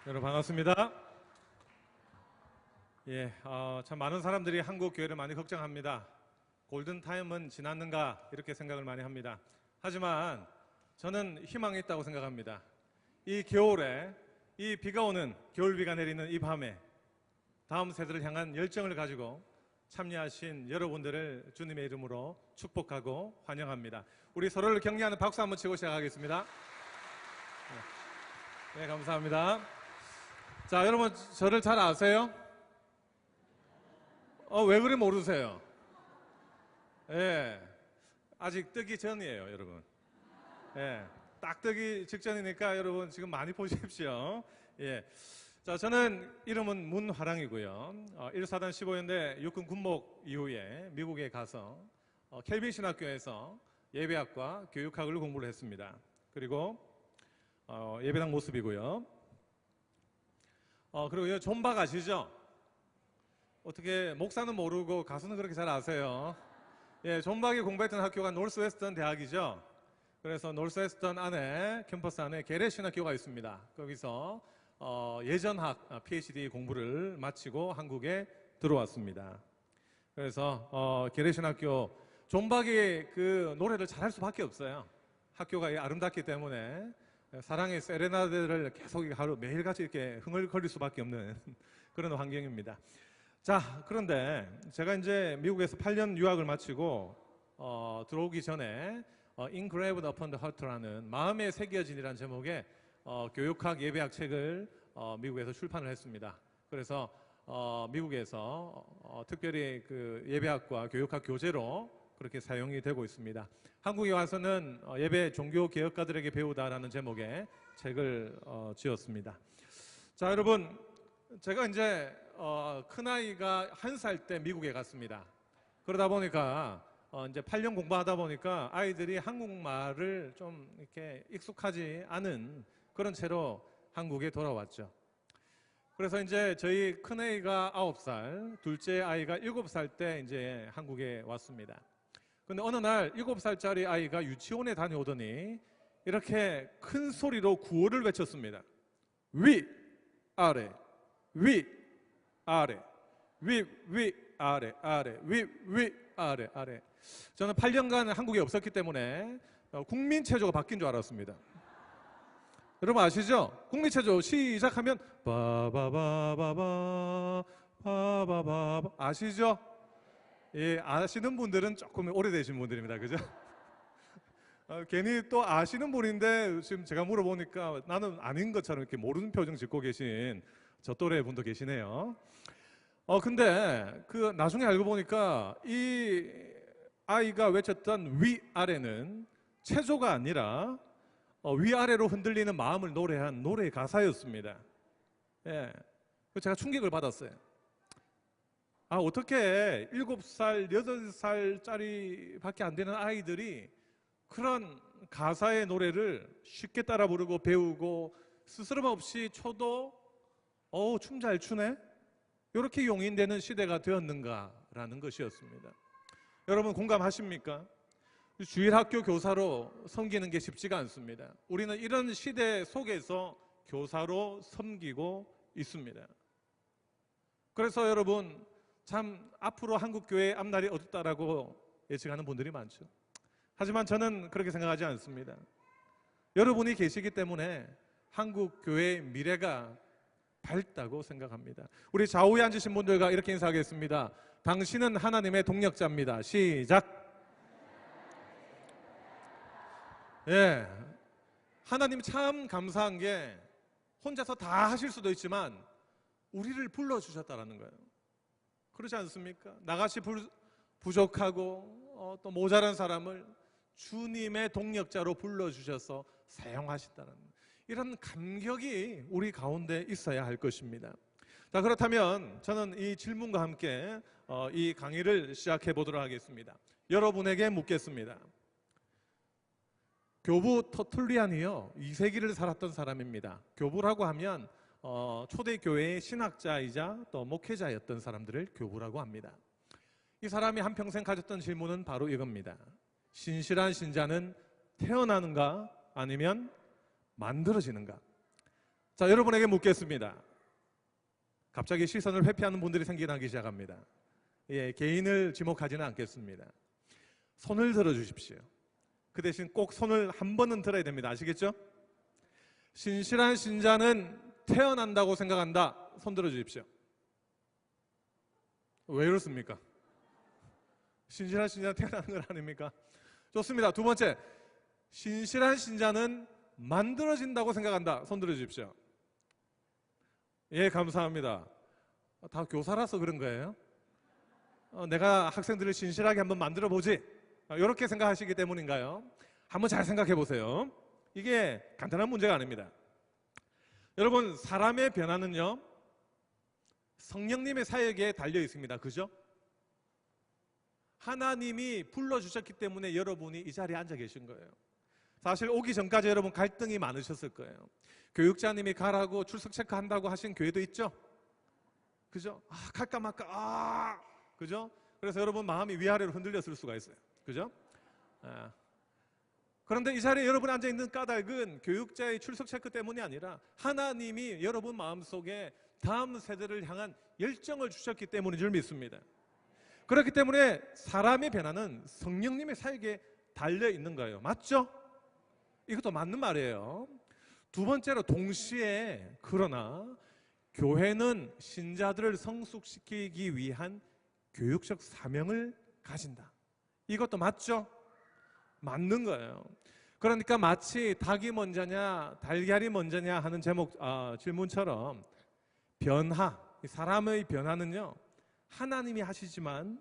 여러분 반갑습니다. 참 많은 사람들이 한국 교회를 많이 걱정합니다. 골든타임은 지났는가 이렇게 생각을 많이 합니다. 하지만 저는 희망이 있다고 생각합니다. 이 겨울에 이 비가 오는 겨울비가 내리는 이 밤에 다음 세대를 향한 열정을 가지고 참여하신 여러분들을 주님의 이름으로 축복하고 환영합니다. 우리 서로를 격려하는 박수 한번 치고 시작하겠습니다. 네, 감사합니다. 자, 여러분 저를 잘 아세요? 왜 그리 모르세요? 아직 뜨기 전이에요, 여러분. 딱 뜨기 직전이니까 여러분 지금 많이 보십시오. 자, 저는 이름은 문화랑이고요. 1사단 15연대 육군 군목 이후에 미국에 가서 켈빈 신학교에서 예배학과 교육학을 공부를 했습니다. 그리고 예배당 모습이고요. 그리고 존박 아시죠? 어떻게 목사는 모르고 가수는 그렇게 잘 아세요? 존박이 공부했던 학교가 노스웨스턴 대학이죠. 그래서 노스웨스턴 안에 캠퍼스 안에 게레 신학교가 있습니다. 거기서 예전학 PhD 공부를 마치고 한국에 들어왔습니다. 그래서 게레 신학교 존박이 그 노래를 잘할 수밖에 없어요. 학교가 아름답기 때문에 사랑의 세레나데를 계속 하루 매일같이 이렇게 흥얼거릴 수밖에 없는 그런 환경입니다. 자, 그런데 제가 이제 미국에서 8년 유학을 마치고 들어오기 전에 Engraved Upon the Heart라는 마음에 새겨진이라는 제목의 교육학 예배학 책을 미국에서 출판을 했습니다. 그래서 미국에서 특별히 그 예배학과 교육학 교재로 그렇게 사용이 되고 있습니다. 한국에 와서는 예배 종교 개혁가들에게 배우다라는 제목의 책을 지었습니다. 자, 여러분, 제가 이제 큰아이가 1살 때 미국에 갔습니다. 그러다 보니까 이제 8년 공부하다 보니까 아이들이 한국말을 좀 이렇게 익숙하지 않은 그런 채로 한국에 돌아왔죠. 그래서 이제 저희 큰아이가 9살, 둘째 아이가 7살 때 이제 한국에 왔습니다. 근데 어느 날 7살짜리 아이가 유치원에 다녀오더니 이렇게 큰 소리로 구호를 외쳤습니다. 위, 아래, 위, 아래, 위, 아래, 아래, 위, 아래, 아래. 저는 8년간 한국에 없었기 때문에 국민체조가 바뀐 줄 알았습니다. 여러분 아시죠? 국민체조 시작하면 바바바바바 바바바바 아시죠? 아시는 분들은 조금 오래되신 분들입니다. 그죠? 괜히 또 아시는 분인데 지금 제가 물어보니까 나는 아닌 것처럼 이렇게 모르는 표정 짓고 계신 저 또래 분도 계시네요. 근데 그 나중에 알고 보니까 이 아이가 외쳤던 위아래는 체조가 아니라 위아래로 흔들리는 마음을 노래한 노래의 가사였습니다. 제가 충격을 받았어요. 어떻게 7살, 8살짜리 밖에 안 되는 아이들이 그런 가사의 노래를 쉽게 따라 부르고 배우고 스스럼 없이 춰도 춤 잘 추네? 이렇게 용인되는 시대가 되었는가라는 것이었습니다. 여러분 공감하십니까? 주일학교 교사로 섬기는 게 쉽지가 않습니다. 우리는 이런 시대 속에서 교사로 섬기고 있습니다. 그래서 여러분 참 앞으로 한국교회의 앞날이 어둡다라고 예측하는 분들이 많죠. 하지만 저는 그렇게 생각하지 않습니다. 여러분이 계시기 때문에 한국교회의 미래가 밝다고 생각합니다. 우리 좌우에 앉으신 분들과 이렇게 인사하겠습니다. 당신은 하나님의 동력자입니다. 시작. 하나님 참 감사한 게 혼자서 다 하실 수도 있지만 우리를 불러주셨다는 거예요. 그렇지 않습니까? 나같이 부족하고 또 모자란 사람을 주님의 동력자로 불러주셔서 사용하신다는 이런 감격이 우리 가운데 있어야 할 것입니다. 자, 그렇다면 저는 이 질문과 함께 이 강의를 시작해 보도록 하겠습니다. 여러분에게 묻겠습니다. 교부 터툴리안이요 2세기를 살았던 사람입니다. 교부라고 하면 초대교회의 신학자이자 또 목회자였던 사람들을 교부라고 합니다. 이 사람이 한평생 가졌던 질문은 바로 이겁니다. 신실한 신자는 태어나는가 아니면 만들어지는가? 자, 여러분에게 묻겠습니다. 갑자기 시선을 회피하는 분들이 생겨나기 시작합니다. 예, 개인을 지목하지는 않겠습니다. 손을 들어주십시오. 그 대신 꼭 손을 한 번은 들어야 됩니다. 아시겠죠? 신실한 신자는 태어난다고 생각한다. 손 들어주십시오. 왜 그렇습니까? 신실한 신자는 태어나는 건 아닙니까? 좋습니다. 두 번째, 신실한 신자는 만들어진다고 생각한다. 손 들어주십시오. 예, 감사합니다. 다 교사라서 그런 거예요? 내가 학생들을 신실하게 한번 만들어 보지, 이렇게 생각하시기 때문인가요? 한번 잘 생각해 보세요. 이게 간단한 문제가 아닙니다. 여러분, 사람의 변화는요, 성령님의 사역에 달려 있습니다. 그죠? 하나님이 불러주셨기 때문에 여러분이 이 자리에 앉아 계신 거예요. 사실 오기 전까지 여러분 갈등이 많으셨을 거예요. 교육자님이 가라고 출석 체크한다고 하신 교회도 있죠? 그죠? 갈까 말까, 그죠? 그래서 여러분 마음이 위아래로 흔들렸을 수가 있어요. 그죠? 그런데 이 자리에 여러분 앉아있는 까닭은 교육자의 출석 체크 때문이 아니라 하나님이 여러분 마음속에 다음 세대를 향한 열정을 주셨기 때문인 줄 믿습니다. 그렇기 때문에 사람의 변화는 성령님의 사역에 달려 있는 거예요. 맞죠? 이것도 맞는 말이에요. 두 번째로, 동시에 그러나 교회는 신자들을 성숙시키기 위한 교육적 사명을 가진다. 이것도 맞죠? 맞는 거예요. 그러니까 마치 닭이 먼저냐 달걀이 먼저냐 하는 질문처럼 변화, 사람의 변화는요, 하나님이 하시지만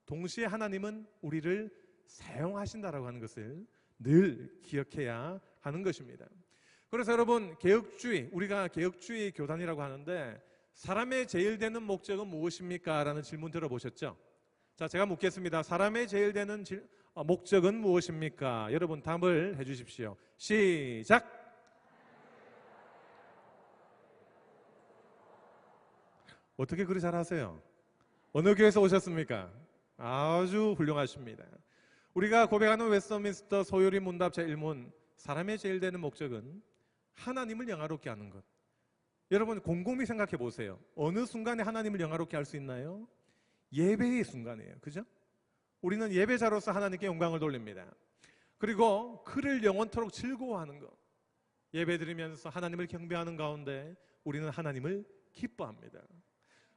동시에 하나님은 우리를 사용하신다라고 하는 것을 늘 기억해야 하는 것입니다. 그래서 여러분, 개혁주의, 우리가 개혁주의 교단이라고 하는데 사람의 제일 되는 목적은 무엇입니까? 라는 질문 들어보셨죠? 자, 제가 묻겠습니다. 사람의 제일 되는 목적은 무엇입니까? 여러분 답을 해주십시오. 시작! 어떻게 그리 잘하세요? 어느 교회에서 오셨습니까? 아주 훌륭하십니다. 우리가 고백하는 웨스트민스터 소요리 문답 제1문, 사람의 제일 되는 목적은 하나님을 영화롭게 하는 것. 여러분 곰곰이 생각해 보세요. 어느 순간에 하나님을 영화롭게 할 수 있나요? 예배의 순간이에요. 그죠? 우리는 예배자로서 하나님께 영광을 돌립니다. 그리고 그를 영원토록 즐거워하는 것. 예배드리면서 하나님을 경배하는 가운데 우리는 하나님을 기뻐합니다.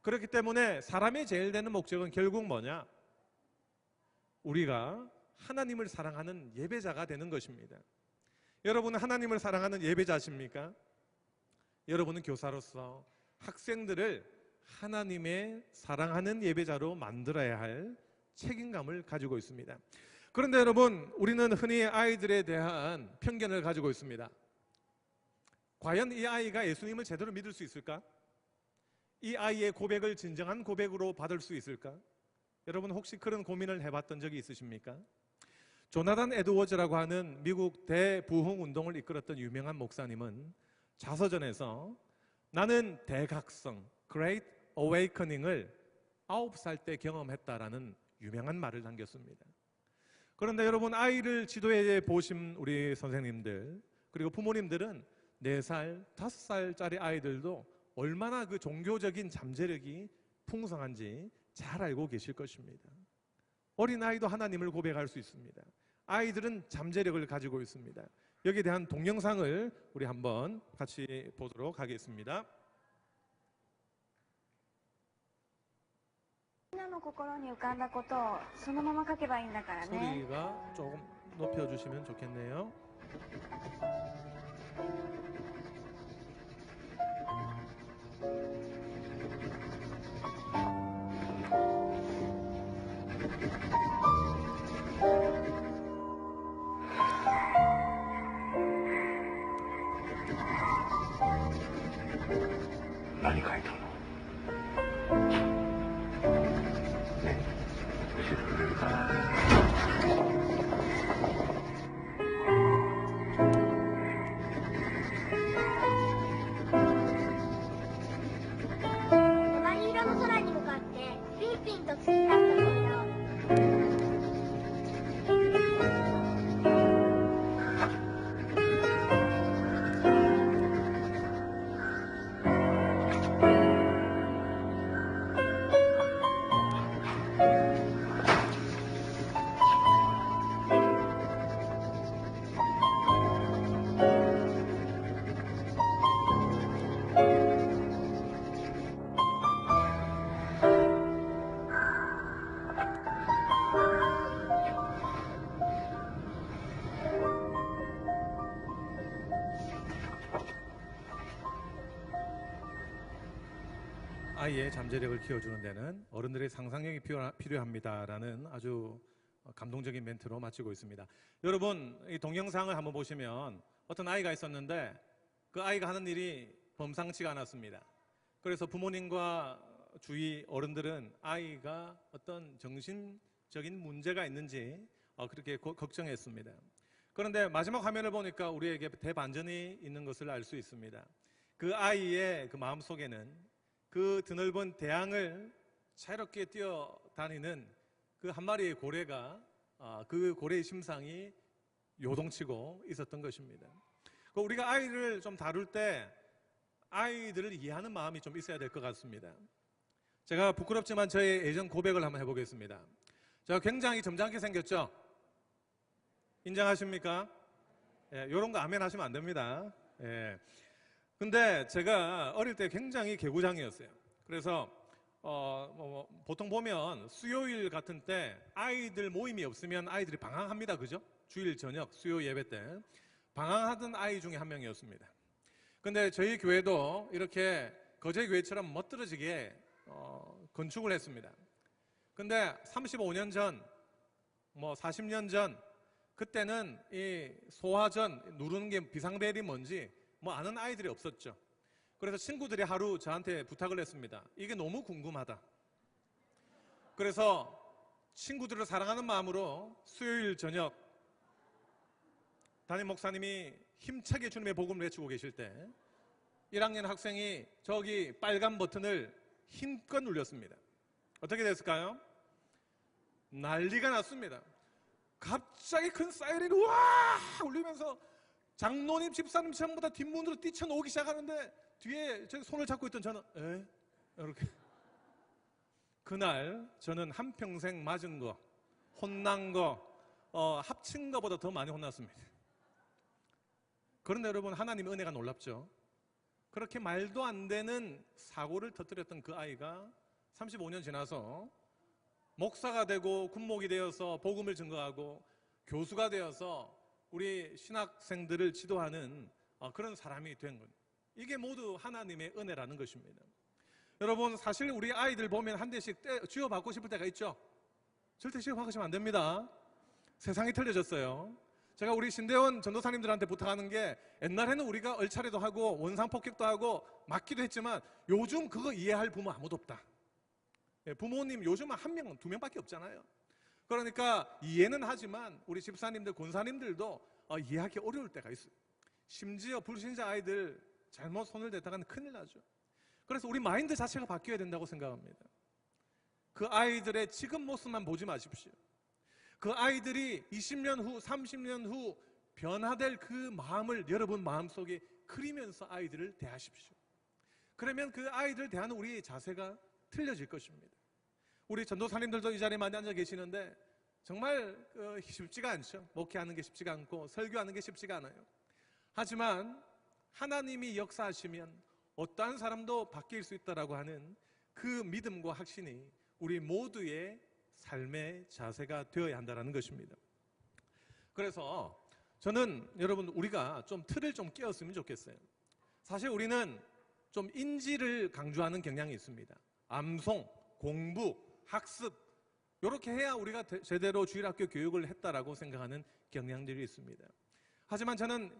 그렇기 때문에 사람의 제일 되는 목적은 결국 뭐냐? 우리가 하나님을 사랑하는 예배자가 되는 것입니다. 여러분은 하나님을 사랑하는 예배자십니까? 여러분은 교사로서 학생들을 하나님의 사랑하는 예배자로 만들어야 할 책임감을 가지고 있습니다. 그런데 여러분, 우리는 흔히 아이들에 대한 편견을 가지고 있습니다. 과연 이 아이가 예수님을 제대로 믿을 수 있을까? 이 아이의 고백을 진정한 고백으로 받을 수 있을까? 여러분 혹시 그런 고민을 해봤던 적이 있으십니까? 조나단 에드워즈라고 하는 미국 대부흥 운동을 이끌었던 유명한 목사님은 자서전에서 나는 대각성, Great Awakening을 9살 때 경험했다라는 유명한 말을 남겼습니다. 그런데 여러분, 아이를 지도해 보신 우리 선생님들, 그리고 부모님들은 4살, 5살짜리 아이들도 얼마나 그 종교적인 잠재력이 풍성한지 잘 알고 계실 것입니다. 어린아이도 하나님을 고백할 수 있습니다. 아이들은 잠재력을 가지고 있습니다. 여기에 대한 동영상을 우리 한번 같이 보도록 하겠습니다. みんなの心に浮かんだことをそのまま書けばいいんだからね。 소리가 조금 높여주시면 좋겠네요. 많이 가있다. 네, 아이의 잠재력을 키워주는 데는 어른들의 상상력이 필요합니다라는 아주 감동적인 멘트로 마치고 있습니다. 여러분, 이 동영상을 한번 보시면 어떤 아이가 있었는데 그 아이가 하는 일이 범상치가 않았습니다. 그래서 부모님과 주위 어른들은 아이가 어떤 정신적인 문제가 있는지 그렇게 걱정했습니다. 그런데 마지막 화면을 보니까 우리에게 대반전이 있는 것을 알 수 있습니다. 그 아이의 그 마음속에는 그 드넓은 대양을 자유롭게 뛰어다니는 그 한 마리의 고래가 그 고래의 심상이 요동치고 있었던 것입니다. 우리가 아이를 좀 다룰 때 아이들을 이해하는 마음이 좀 있어야 될 것 같습니다. 제가 부끄럽지만 저의 예전 고백을 한번 해보겠습니다. 제가 굉장히 점잖게 생겼죠? 인정하십니까? 예, 이런 거 아멘 하시면 안 됩니다. 예. 근데 제가 어릴 때 굉장히 개구장이었어요. 그래서 보통 보면 수요일 같은 때 아이들 모임이 없으면 아이들이 방황합니다. 그죠? 주일 저녁 수요 예배 때 방황하던 아이 중에 한 명이었습니다. 근데 저희 교회도 이렇게 거제 교회처럼 멋들어지게 건축을 했습니다. 근데 35년 전, 40년 전 그때는 이 소화전 누르는 게 비상벨이 뭔지 아는 아이들이 없었죠. 그래서 친구들이 하루 저한테 부탁을 했습니다. 이게 너무 궁금하다. 그래서 친구들을 사랑하는 마음으로 수요일 저녁 담임 목사님이 힘차게 주님의 복음을 외치고 계실 때 1학년 학생이 저기 빨간 버튼을 힘껏 눌렸습니다. 어떻게 됐을까요? 난리가 났습니다. 갑자기 큰 사이렌이 와 울리면서 장로님, 집사님 전부 다 뒷문으로 뛰쳐나오기 시작하는데 뒤에 제 손을 잡고 있던 저는 이렇게 그날 저는 한평생 맞은 거, 혼난 거, 합친 거보다 더 많이 혼났습니다. 그런데 여러분 하나님의 은혜가 놀랍죠. 그렇게 말도 안 되는 사고를 터뜨렸던 그 아이가 35년 지나서 목사가 되고 군목이 되어서 복음을 증거하고 교수가 되어서 우리 신학생들을 지도하는 그런 사람이 된 거예요. 이게 모두 하나님의 은혜라는 것입니다. 여러분 사실 우리 아이들 보면 한 대씩 쥐어받고 싶을 때가 있죠. 절대 쥐어박으시면 안 됩니다. 세상이 틀려졌어요. 제가 우리 신대원 전도사님들한테 부탁하는 게 옛날에는 우리가 얼차례도 하고 원상폭격도 하고 맞기도 했지만 요즘 그거 이해할 부모 아무도 없다. 부모님 요즘은 한 명, 두 명밖에 없잖아요. 그러니까 이해는 하지만 우리 집사님들, 권사님들도 이해하기 어려울 때가 있어요. 심지어 불신자 아이들 잘못 손을 댔다가는 큰일 나죠. 그래서 우리 마인드 자체가 바뀌어야 된다고 생각합니다. 그 아이들의 지금 모습만 보지 마십시오. 그 아이들이 20년 후, 30년 후 변화될 그 마음을 여러분 마음속에 그리면서 아이들을 대하십시오. 그러면 그 아이들을 대하는 우리의 자세가 틀려질 것입니다. 우리 전도사님들도 이 자리에 많이 앉아 계시는데 정말 쉽지가 않죠. 목회하는 게 쉽지가 않고 설교하는 게 쉽지가 않아요. 하지만 하나님이 역사하시면 어떠한 사람도 바뀔 수 있다라고 하는 그 믿음과 확신이 우리 모두의 삶의 자세가 되어야 한다는 것입니다. 그래서 저는 여러분 우리가 좀 틀을 좀 끼웠으면 좋겠어요. 사실 우리는 좀 인지를 강조하는 경향이 있습니다. 암송, 공부, 학습 이렇게 해야 우리가 제대로 주일학교 교육을 했다라고 생각하는 경향들이 있습니다. 하지만 저는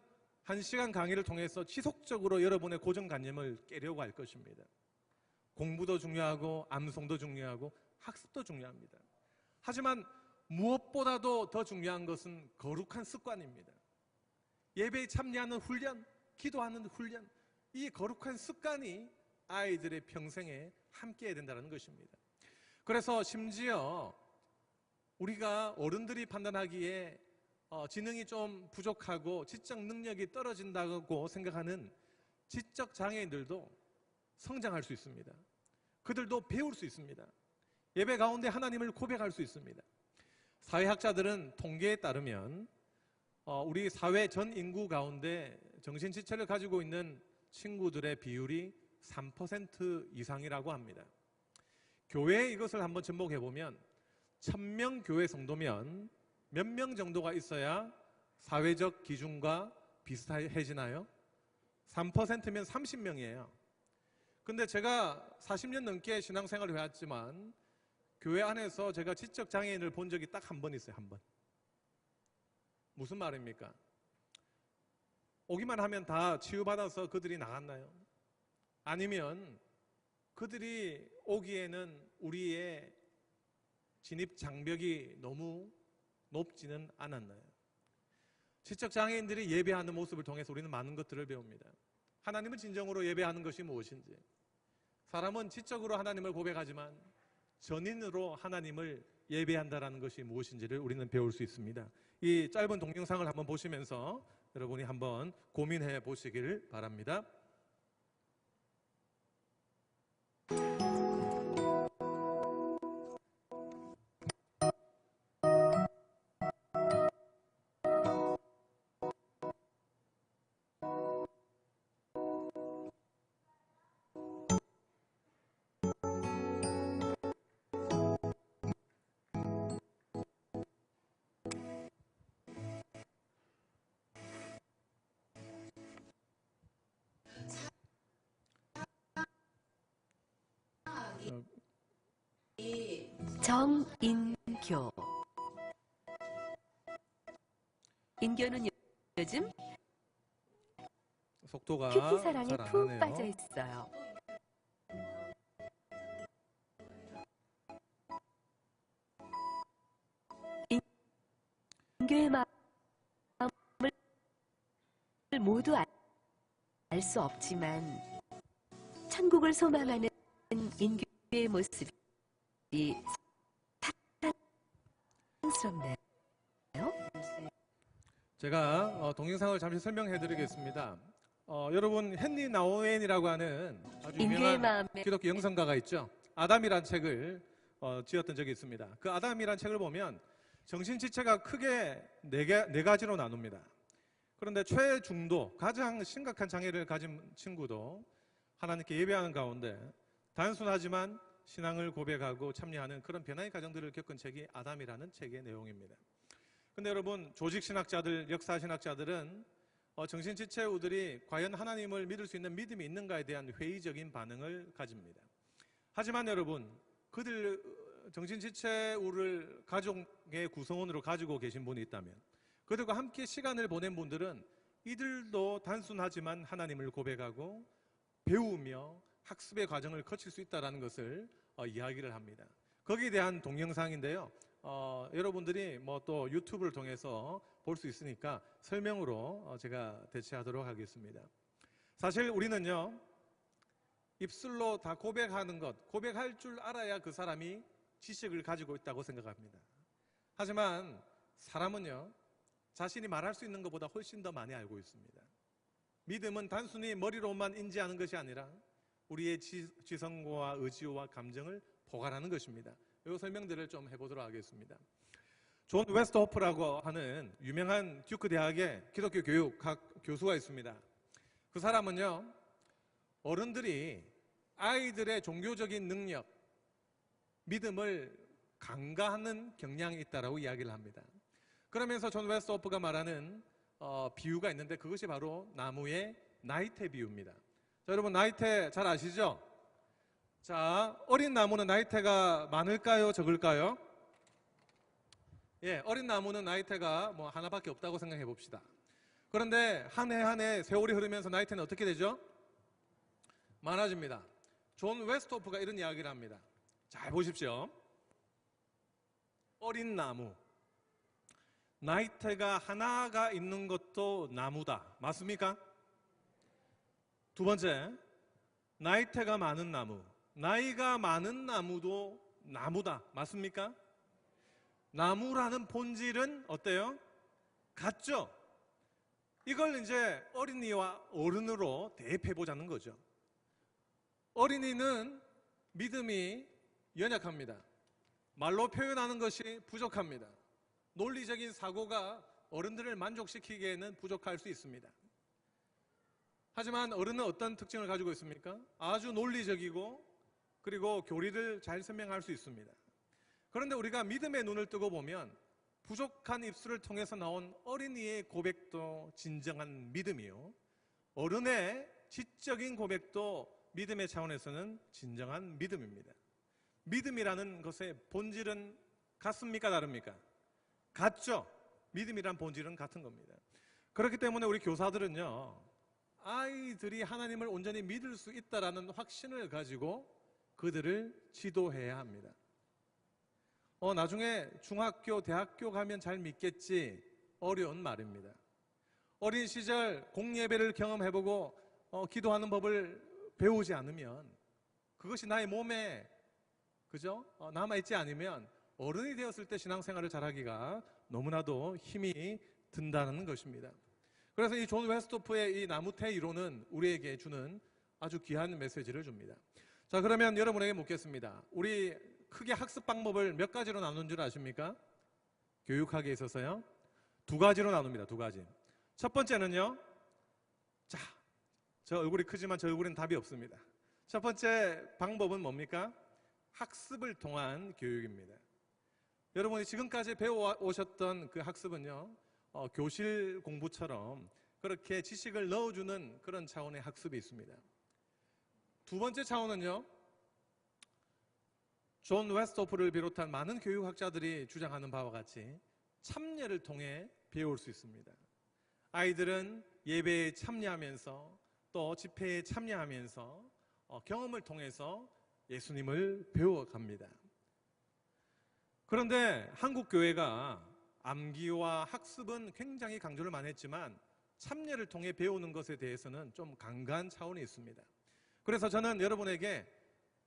1시간 강의를 통해서 지속적으로 여러분의 고정관념을 깨려고 할 것입니다. 공부도 중요하고 암송도 중요하고 학습도 중요합니다. 하지만 무엇보다도 더 중요한 것은 거룩한 습관입니다. 예배에 참여하는 훈련, 기도하는 훈련, 이 거룩한 습관이 아이들의 평생에 함께해야 된다는 것입니다. 그래서 심지어 우리가 어른들이 판단하기에 지능이 좀 부족하고 지적 능력이 떨어진다고 생각하는 지적 장애인들도 성장할 수 있습니다. 그들도 배울 수 있습니다. 예배 가운데 하나님을 고백할 수 있습니다. 사회학자들은 통계에 따르면 우리 사회 전 인구 가운데 정신지체를 가지고 있는 친구들의 비율이 3% 이상이라고 합니다. 교회에 이것을 한번 접목해보면 1000명 교회 성도면 몇 명 정도가 있어야 사회적 기준과 비슷해지나요? 3%면 30명이에요. 근데 제가 40년 넘게 신앙생활을 해왔지만 교회 안에서 제가 지적 장애인을 본 적이 딱 한 번 있어요. 한 번. 무슨 말입니까? 오기만 하면 다 치유받아서 그들이 나갔나요? 아니면 그들이 오기에는 우리의 진입 장벽이 너무 높지는 않았나요? 지적 장애인들이 예배하는 모습을 통해서 우리는 많은 것들을 배웁니다. 하나님을 진정으로 예배하는 것이 무엇인지, 사람은 지적으로 하나님을 고백하지만 전인으로 하나님을 예배한다라는 것이 무엇인지를 우리는 배울 수 있습니다. 이 짧은 동영상을 한번 보시면서 여러분이 한번 고민해 보시길 바랍니다. 정인교. 인교는 요즘 속도가 큐티 사랑에 잘 안 푹 하네요. 빠져 있어요. 인교의 마음을 모두 알 수 없지만 천국을 소망하는 인교의 모습이 사랑스럽네요. 제가 동영상을 잠시 설명해 드리겠습니다. 여러분 헨리 나우엔이라고 하는 아주 인교의 유명한 마음에 기독교 영성가가 있죠. 아담이란 책을 지었던 적이 있습니다. 그 아담이란 책을 보면 정신지체가 크게 네 가지로 나눕니다. 그런데 최중도 가장 심각한 장애를 가진 친구도 하나님께 예배하는 가운데 단순하지만 신앙을 고백하고 참여하는 그런 변화의 과정들을 겪은 책이 아담이라는 책의 내용입니다. 근데 여러분 조직신학자들, 역사신학자들은 정신지체우들이 과연 하나님을 믿을 수 있는 믿음이 있는가에 대한 회의적인 반응을 가집니다. 하지만 여러분 그들 정신지체우를 가족의 구성원으로 가지고 계신 분이 있다면, 그들과 함께 시간을 보낸 분들은 이들도 단순하지만 하나님을 고백하고 배우며 학습의 과정을 거칠 수 있다는 것을 이야기를 합니다. 거기에 대한 동영상인데요. 여러분들이 뭐 또 유튜브를 통해서 볼 수 있으니까 설명으로 제가 대체하도록 하겠습니다. 사실 우리는요, 입술로 다 고백하는 것, 고백할 줄 알아야 그 사람이 지식을 가지고 있다고 생각합니다. 하지만 사람은요, 자신이 말할 수 있는 것보다 훨씬 더 많이 알고 있습니다. 믿음은 단순히 머리로만 인지하는 것이 아니라 우리의 지성과 의지와 감정을 포괄하는 것입니다. 이 설명들을 좀 해보도록 하겠습니다. 존 웨스트호프라고 하는 유명한 듀크 대학의 기독교 교육학 교수가 있습니다. 그 사람은요, 어른들이 아이들의 종교적인 능력, 믿음을 간과하는 경향이 있다고 이야기를 합니다. 그러면서 존 웨스트호프가 말하는 비유가 있는데 그것이 바로 나무의 나이테 비유입니다. 자, 여러분 나이테 잘 아시죠? 자, 어린 나무는 나이테가 많을까요? 적을까요? 예, 어린 나무는 나이테가 뭐 하나밖에 없다고 생각해 봅시다. 그런데 한 해 한 해 세월이 흐르면서 나이테는 어떻게 되죠? 많아집니다. 존 웨스트호프가 이런 이야기를 합니다. 잘 보십시오. 어린 나무, 나이테가 하나가 있는 것도 나무다. 맞습니까? 두 번째, 나이테가 많은 나무, 나이가 많은 나무도 나무다. 맞습니까? 나무라는 본질은 어때요? 같죠? 이걸 이제 어린이와 어른으로 대입해보자는 거죠. 어린이는 믿음이 연약합니다. 말로 표현하는 것이 부족합니다. 논리적인 사고가 어른들을 만족시키기에는 부족할 수 있습니다. 하지만 어른은 어떤 특징을 가지고 있습니까? 아주 논리적이고 그리고 교리를 잘 설명할 수 있습니다. 그런데 우리가 믿음의 눈을 뜨고 보면 부족한 입술을 통해서 나온 어린이의 고백도 진정한 믿음이요, 어른의 지적인 고백도 믿음의 차원에서는 진정한 믿음입니다. 믿음이라는 것의 본질은 같습니까? 다릅니까? 같죠? 믿음이란 본질은 같은 겁니다. 그렇기 때문에 우리 교사들은요, 아이들이 하나님을 온전히 믿을 수 있다라는 확신을 가지고 그들을 지도해야 합니다. 나중에 중학교, 대학교 가면 잘 믿겠지, 어려운 말입니다. 어린 시절 공예배를 경험해보고 기도하는 법을 배우지 않으면, 그것이 나의 몸에 그죠? 남아있지 않으면 어른이 되었을 때 신앙생활을 잘하기가 너무나도 힘이 든다는 것입니다. 그래서 이 존 웨스토프의 이 나무테 이론은 우리에게 주는 아주 귀한 메시지를 줍니다. 자, 그러면 여러분에게 묻겠습니다. 우리 크게 학습 방법을 몇 가지로 나눈 줄 아십니까? 교육학에 있어서요, 두 가지로 나눕니다. 두 가지. 첫 번째는요, 자, 저 얼굴이 크지만 저 얼굴엔 답이 없습니다. 첫 번째 방법은 뭡니까? 학습을 통한 교육입니다. 여러분이 지금까지 배워오셨던 그 학습은요, 교실 공부처럼 그렇게 지식을 넣어주는 그런 차원의 학습이 있습니다. 두 번째 차원은요, 존 웨스토프를 비롯한 많은 교육학자들이 주장하는 바와 같이 참여를 통해 배울 수 있습니다. 아이들은 예배에 참여하면서 또 집회에 참여하면서 경험을 통해서 예수님을 배워갑니다. 그런데 한국 교회가 암기와 학습은 굉장히 강조를 많이 했지만 참여를 통해 배우는 것에 대해서는 좀 간과한 차원이 있습니다. 그래서 저는 여러분에게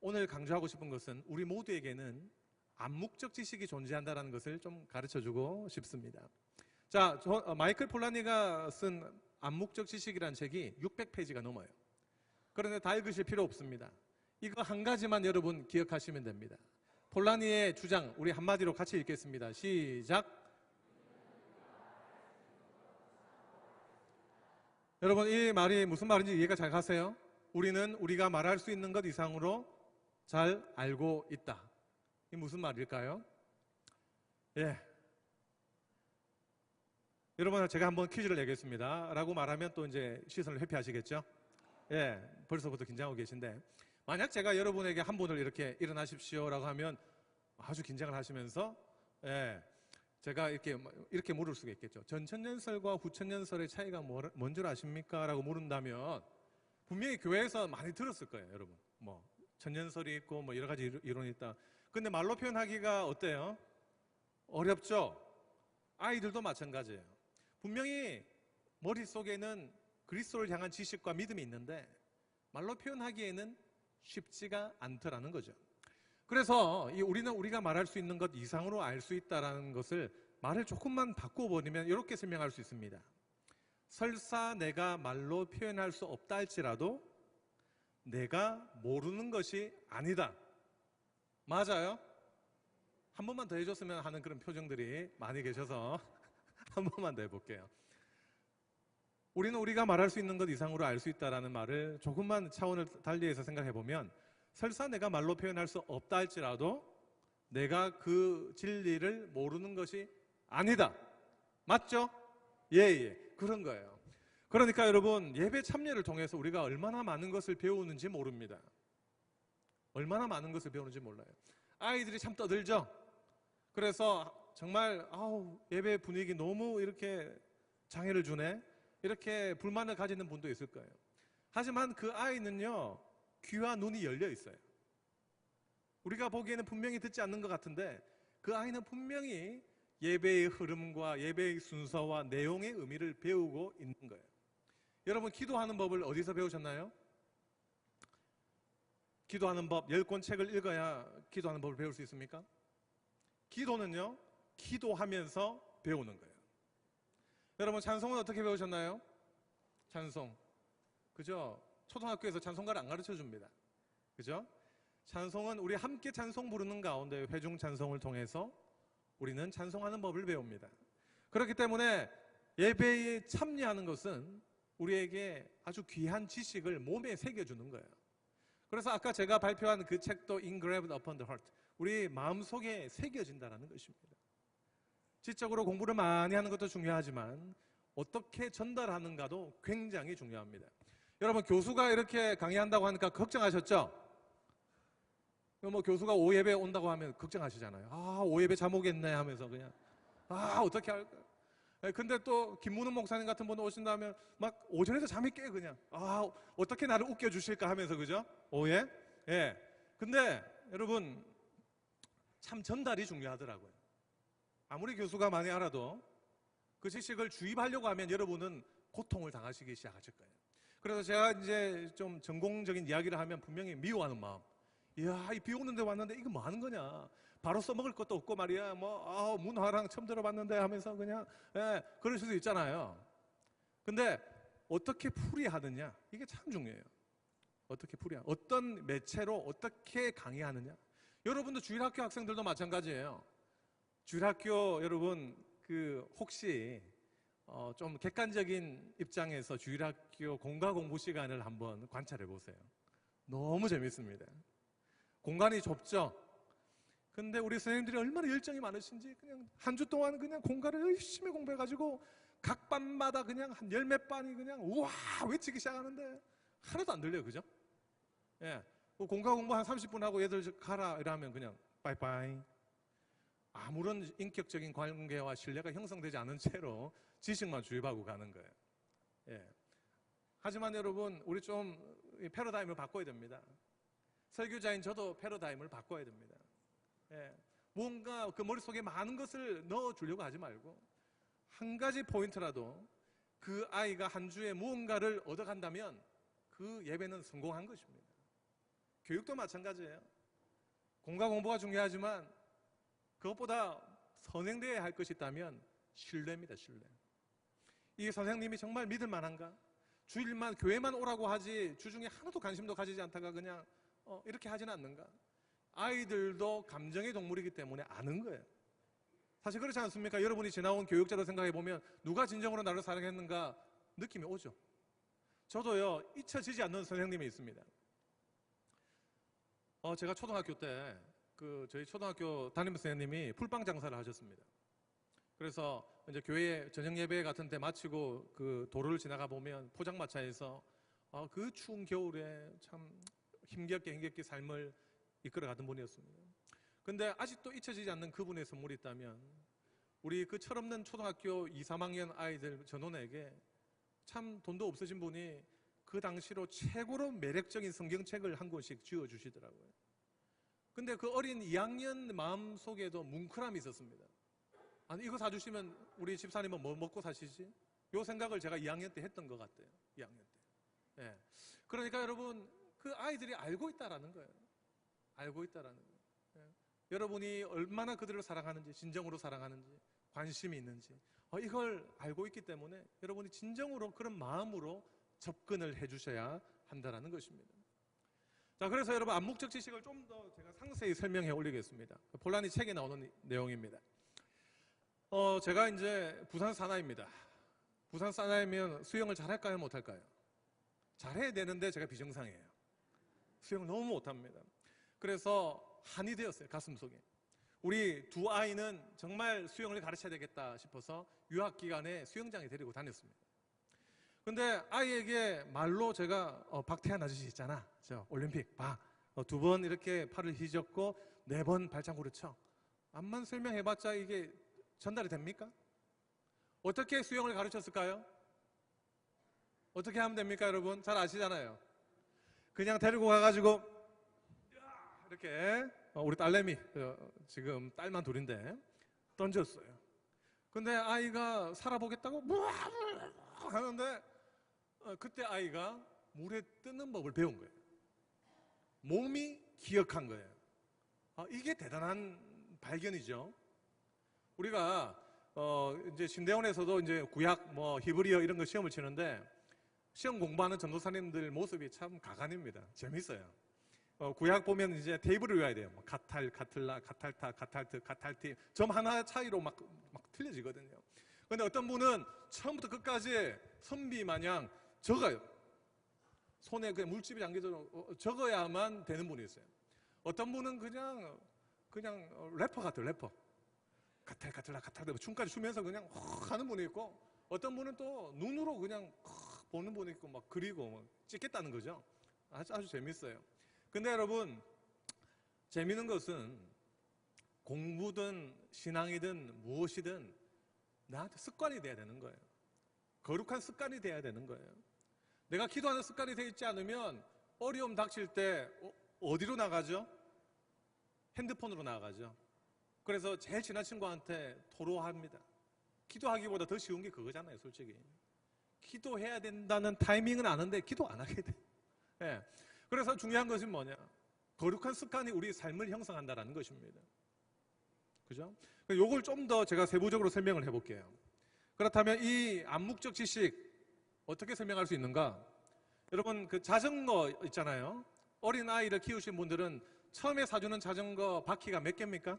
오늘 강조하고 싶은 것은 우리 모두에게는 암묵적 지식이 존재한다는 것을 좀 가르쳐주고 싶습니다. 자, 마이클 폴라니가 쓴 암묵적 지식이라는 책이 600페이지가 넘어요. 그런데 다 읽으실 필요 없습니다. 이거 한 가지만 여러분 기억하시면 됩니다. 폴라니의 주장, 우리 한마디로 같이 읽겠습니다. 시작. 여러분, 이 말이 무슨 말인지 이해가 잘 가세요? 우리는 우리가 말할 수 있는 것 이상으로 잘 알고 있다. 이게 무슨 말일까요? 예. 여러분, 제가 한번 퀴즈를 내겠습니다. 라고 말하면 또 이제 시선을 회피하시겠죠? 예. 벌써부터 긴장하고 계신데, 만약 제가 여러분에게 한 분을 이렇게 일어나십시오 라고 하면 아주 긴장을 하시면서, 예, 제가 이렇게 물을 수가 있겠죠. 전천년설과 후천년설의 차이가 뭔 줄 아십니까? 라고 물은다면 분명히 교회에서 많이 들었을 거예요, 여러분. 뭐 천년설이 있고 뭐 여러 가지 이론이 있다. 근데 말로 표현하기가 어때요? 어렵죠? 아이들도 마찬가지예요. 분명히 머릿속에는 그리스도를 향한 지식과 믿음이 있는데 말로 표현하기에는 쉽지가 않더라는 거죠. 그래서 우리는 우리가 말할 수 있는 것 이상으로 알 수 있다는 것을 말을 조금만 바꿔버리면 이렇게 설명할 수 있습니다. 설사 내가 말로 표현할 수 없다 할지라도 내가 모르는 것이 아니다. 맞아요? 한 번만 더 해줬으면 하는 그런 표정들이 많이 계셔서 한 번만 더 해볼게요. 우리는 우리가 말할 수 있는 것 이상으로 알 수 있다는 말을 조금만 차원을 달리해서 생각해보면 설사 내가 말로 표현할 수 없다 할지라도 내가 그 진리를 모르는 것이 아니다. 맞죠? 예. 그런 거예요. 그러니까 여러분, 예배 참여를 통해서 우리가 얼마나 많은 것을 배우는지 모릅니다. 얼마나 많은 것을 배우는지 몰라요. 아이들이 참 떠들죠? 그래서 정말 예배 분위기 너무 이렇게 장애를 주네? 이렇게 불만을 가지는 분도 있을 거예요. 하지만 그 아이는요, 귀와 눈이 열려 있어요. 우리가 보기에는 분명히 듣지 않는 것 같은데 그 아이는 분명히 예배의 흐름과 예배의 순서와 내용의 의미를 배우고 있는 거예요. 여러분, 기도하는 법을 어디서 배우셨나요? 기도하는 법 10권 책을 읽어야 기도하는 법을 배울 수 있습니까? 기도는요, 기도하면서 배우는 거예요. 여러분, 찬송은 어떻게 배우셨나요? 찬송. 그죠? 초등학교에서 찬송가를 안 가르쳐 줍니다. 그죠? 찬송은 우리 함께 찬송 부르는 가운데 회중 찬송을 통해서 우리는 찬송하는 법을 배웁니다. 그렇기 때문에 예배에 참여하는 것은 우리에게 아주 귀한 지식을 몸에 새겨주는 거예요. 그래서 아까 제가 발표한 그 책도 Engraved upon the heart, 우리 마음속에 새겨진다는 것입니다. 지적으로 공부를 많이 하는 것도 중요하지만 어떻게 전달하는가도 굉장히 중요합니다. 여러분 교수가 이렇게 강의한다고 하니까 걱정하셨죠? 뭐 교수가 오예배 온다고 하면 걱정하시잖아요. 아, 오예배 잠 오겠네 하면서 그냥 어떻게 할까? 근데 또 김문훈 목사님 같은 분 오신다면 막 오전에도 잠이 깨 그냥. 어떻게 나를 웃겨 주실까 하면서 그죠? 오예? 예. 근데 여러분 참 전달이 중요하더라고요. 아무리 교수가 많이 알아도 그 지식을 주입하려고 하면 여러분은 고통을 당하시기 시작하실 거예요. 그래서 제가 이제 좀 전공적인 이야기를 하면 분명히 미워하는 마음. 이야, 이 비 오는데 왔는데 이거 뭐 하는 거냐? 바로 써먹을 것도 없고 말이야. 문화랑 처음 들어봤는데 하면서 그냥, 그럴 수도 있잖아요. 근데 어떻게 풀이하느냐? 이게 참 중요해요. 어떻게 풀이하느냐? 어떤 매체로 어떻게 강의하느냐? 여러분도 주일학교 학생들도 마찬가지예요. 주일학교 여러분, 혹시, 좀 객관적인 입장에서 주일학교 공과 공부 시간을 한번 관찰해 보세요. 너무 재밌습니다. 공간이 좁죠? 근데 우리 선생님들이 얼마나 열정이 많으신지 그냥 한 주 동안 그냥 공간을 열심히 공부해가지고 각 반마다 그냥 한 열 몇 반이 그냥 우와 외치기 시작하는데 하나도 안 들려요. 그죠? 예. 공과 공부 한 30분 하고 얘들 가라 이러면 그냥 빠이빠이. 아무런 인격적인 관계와 신뢰가 형성되지 않은 채로 지식만 주입하고 가는 거예요. 예. 하지만 여러분 우리 좀 패러다임을 바꿔야 됩니다. 설교자인 저도 패러다임을 바꿔야 됩니다. 예. 뭔가 그 머릿속에 많은 것을 넣어주려고 하지 말고 한 가지 포인트라도 그 아이가 한 주에 무언가를 얻어간다면 그 예배는 성공한 것입니다. 교육도 마찬가지예요. 공과 공부가 중요하지만 그것보다 선행되어야 할 것이 있다면 신뢰입니다. 신뢰. 이 선생님이 정말 믿을 만한가? 주일만 교회만 오라고 하지 주중에 하나도 관심도 가지지 않다가 그냥 이렇게 하지는 않는가? 아이들도 감정의 동물이기 때문에 아는 거예요. 사실 그렇지 않습니까? 여러분이 지나온 교육자로 생각해 보면 누가 진정으로 나를 사랑했는가 느낌이 오죠. 저도요 잊혀지지 않는 선생님이 있습니다. 제가 초등학교 때 저희 초등학교 담임 선생님이 풀빵 장사를 하셨습니다. 그래서 이제 교회 저녁 예배 같은 데 마치고 그 도로를 지나가 보면 포장마차에서 그 추운 겨울에 참 힘겹게 삶을 이끌어가던 분이었습니다. 근데 아직도 잊혀지지 않는 그분의 선물이 있다면 우리 그 철없는 초등학교 2, 3학년 아이들 전원에게 참 돈도 없으신 분이 그 당시로 최고로 매력적인 성경책을 한 권씩 쥐어주시더라고요. 근데 그 어린 2학년 마음속에도 뭉클함이 있었습니다. 아니 이거 사주시면 우리 집사님은 뭐 먹고 사시지? 요 생각을 제가 2학년 때 했던 것 같아요. 2학년 때. 예. 그러니까 여러분 그 아이들이 알고 있다라는 거예요. 알고 있다라는 거예요. 예. 여러분이 얼마나 그들을 사랑하는지, 진정으로 사랑하는지, 관심이 있는지 이걸 알고 있기 때문에 여러분이 진정으로 그런 마음으로 접근을 해주셔야 한다는 것입니다. 자, 그래서 여러분 암묵적 지식을 좀 더 제가 상세히 설명해 올리겠습니다. 폴란이 책에 나오는 내용입니다. 제가 이제 부산 사나이입니다. 부산 사나이면 수영을 잘할까요, 못할까요? 잘해야 되는데 제가 비정상이에요. 수영을 너무 못합니다. 그래서 한이 되었어요, 가슴속에. 우리 두 아이는 정말 수영을 가르쳐야 되겠다 싶어서 유학 기간에 수영장에 데리고 다녔습니다. 근데 아이에게 말로 제가 박태환 아저씨 있잖아, 저 올림픽 봐, 2번 이렇게 팔을 휘젓고 4번 발장구를 쳐. 암만 설명해봤자 이게 전달이 됩니까? 어떻게 수영을 가르쳤을까요? 어떻게 하면 됩니까, 여러분? 잘 아시잖아요. 그냥 데리고 가가지고 이렇게 우리 딸내미 지금 딸만 둘인데 던졌어요. 근데 아이가 살아보겠다고 하는데 그때 아이가 물에 뜨는 법을 배운 거예요. 몸이 기억한 거예요. 이게 대단한 발견이죠. 우리가 이제 신대원에서도 이제 구약 히브리어 이런 거 시험을 치는데 시험 공부하는 전도사님들 모습이 참 가관입니다. 재밌어요. 구약 보면 이제 테이블을 외워야 돼요. 가탈, 가틀라, 가탈타, 가탈트, 가탈티 점 하나 차이로 막 틀려지거든요. 그런데 어떤 분은 처음부터 끝까지 선비 마냥 적어요. 손에 그냥 물집이 잠겨서 적어야만 되는 분이 있어요. 어떤 분은 그냥 래퍼 같아요. 래퍼. 가탈, 가틀라, 가탈트 춤까지 추면서 그냥 하는 분이 있고 어떤 분은 또 눈으로 그냥 보는 분 있고 막 그리고 막 찍겠다는 거죠. 아주 재밌어요. 근데 여러분, 재밌는 것은 공부든 신앙이든 무엇이든 나한테 습관이 돼야 되는 거예요. 거룩한 습관이 돼야 되는 거예요. 내가 기도하는 습관이 되어 있지 않으면 어려움 닥칠 때 어디로 나가죠? 핸드폰으로 나가죠. 그래서 제일 친한 친구한테 토로합니다. 기도하기보다 더 쉬운 게 그거잖아요, 솔직히. 기도해야 된다는 타이밍은 아는데 기도 안 하게 돼. 예. 그래서 중요한 것은 뭐냐? 거룩한 습관이 우리 삶을 형성한다는 것입니다. 그죠? 요걸 좀 더 제가 세부적으로 설명을 해볼게요. 그렇다면 이 암묵적 지식 어떻게 설명할 수 있는가? 여러분, 그 자전거 있잖아요. 어린 아이를 키우신 분들은 처음에 사주는 자전거 바퀴가 몇 개입니까?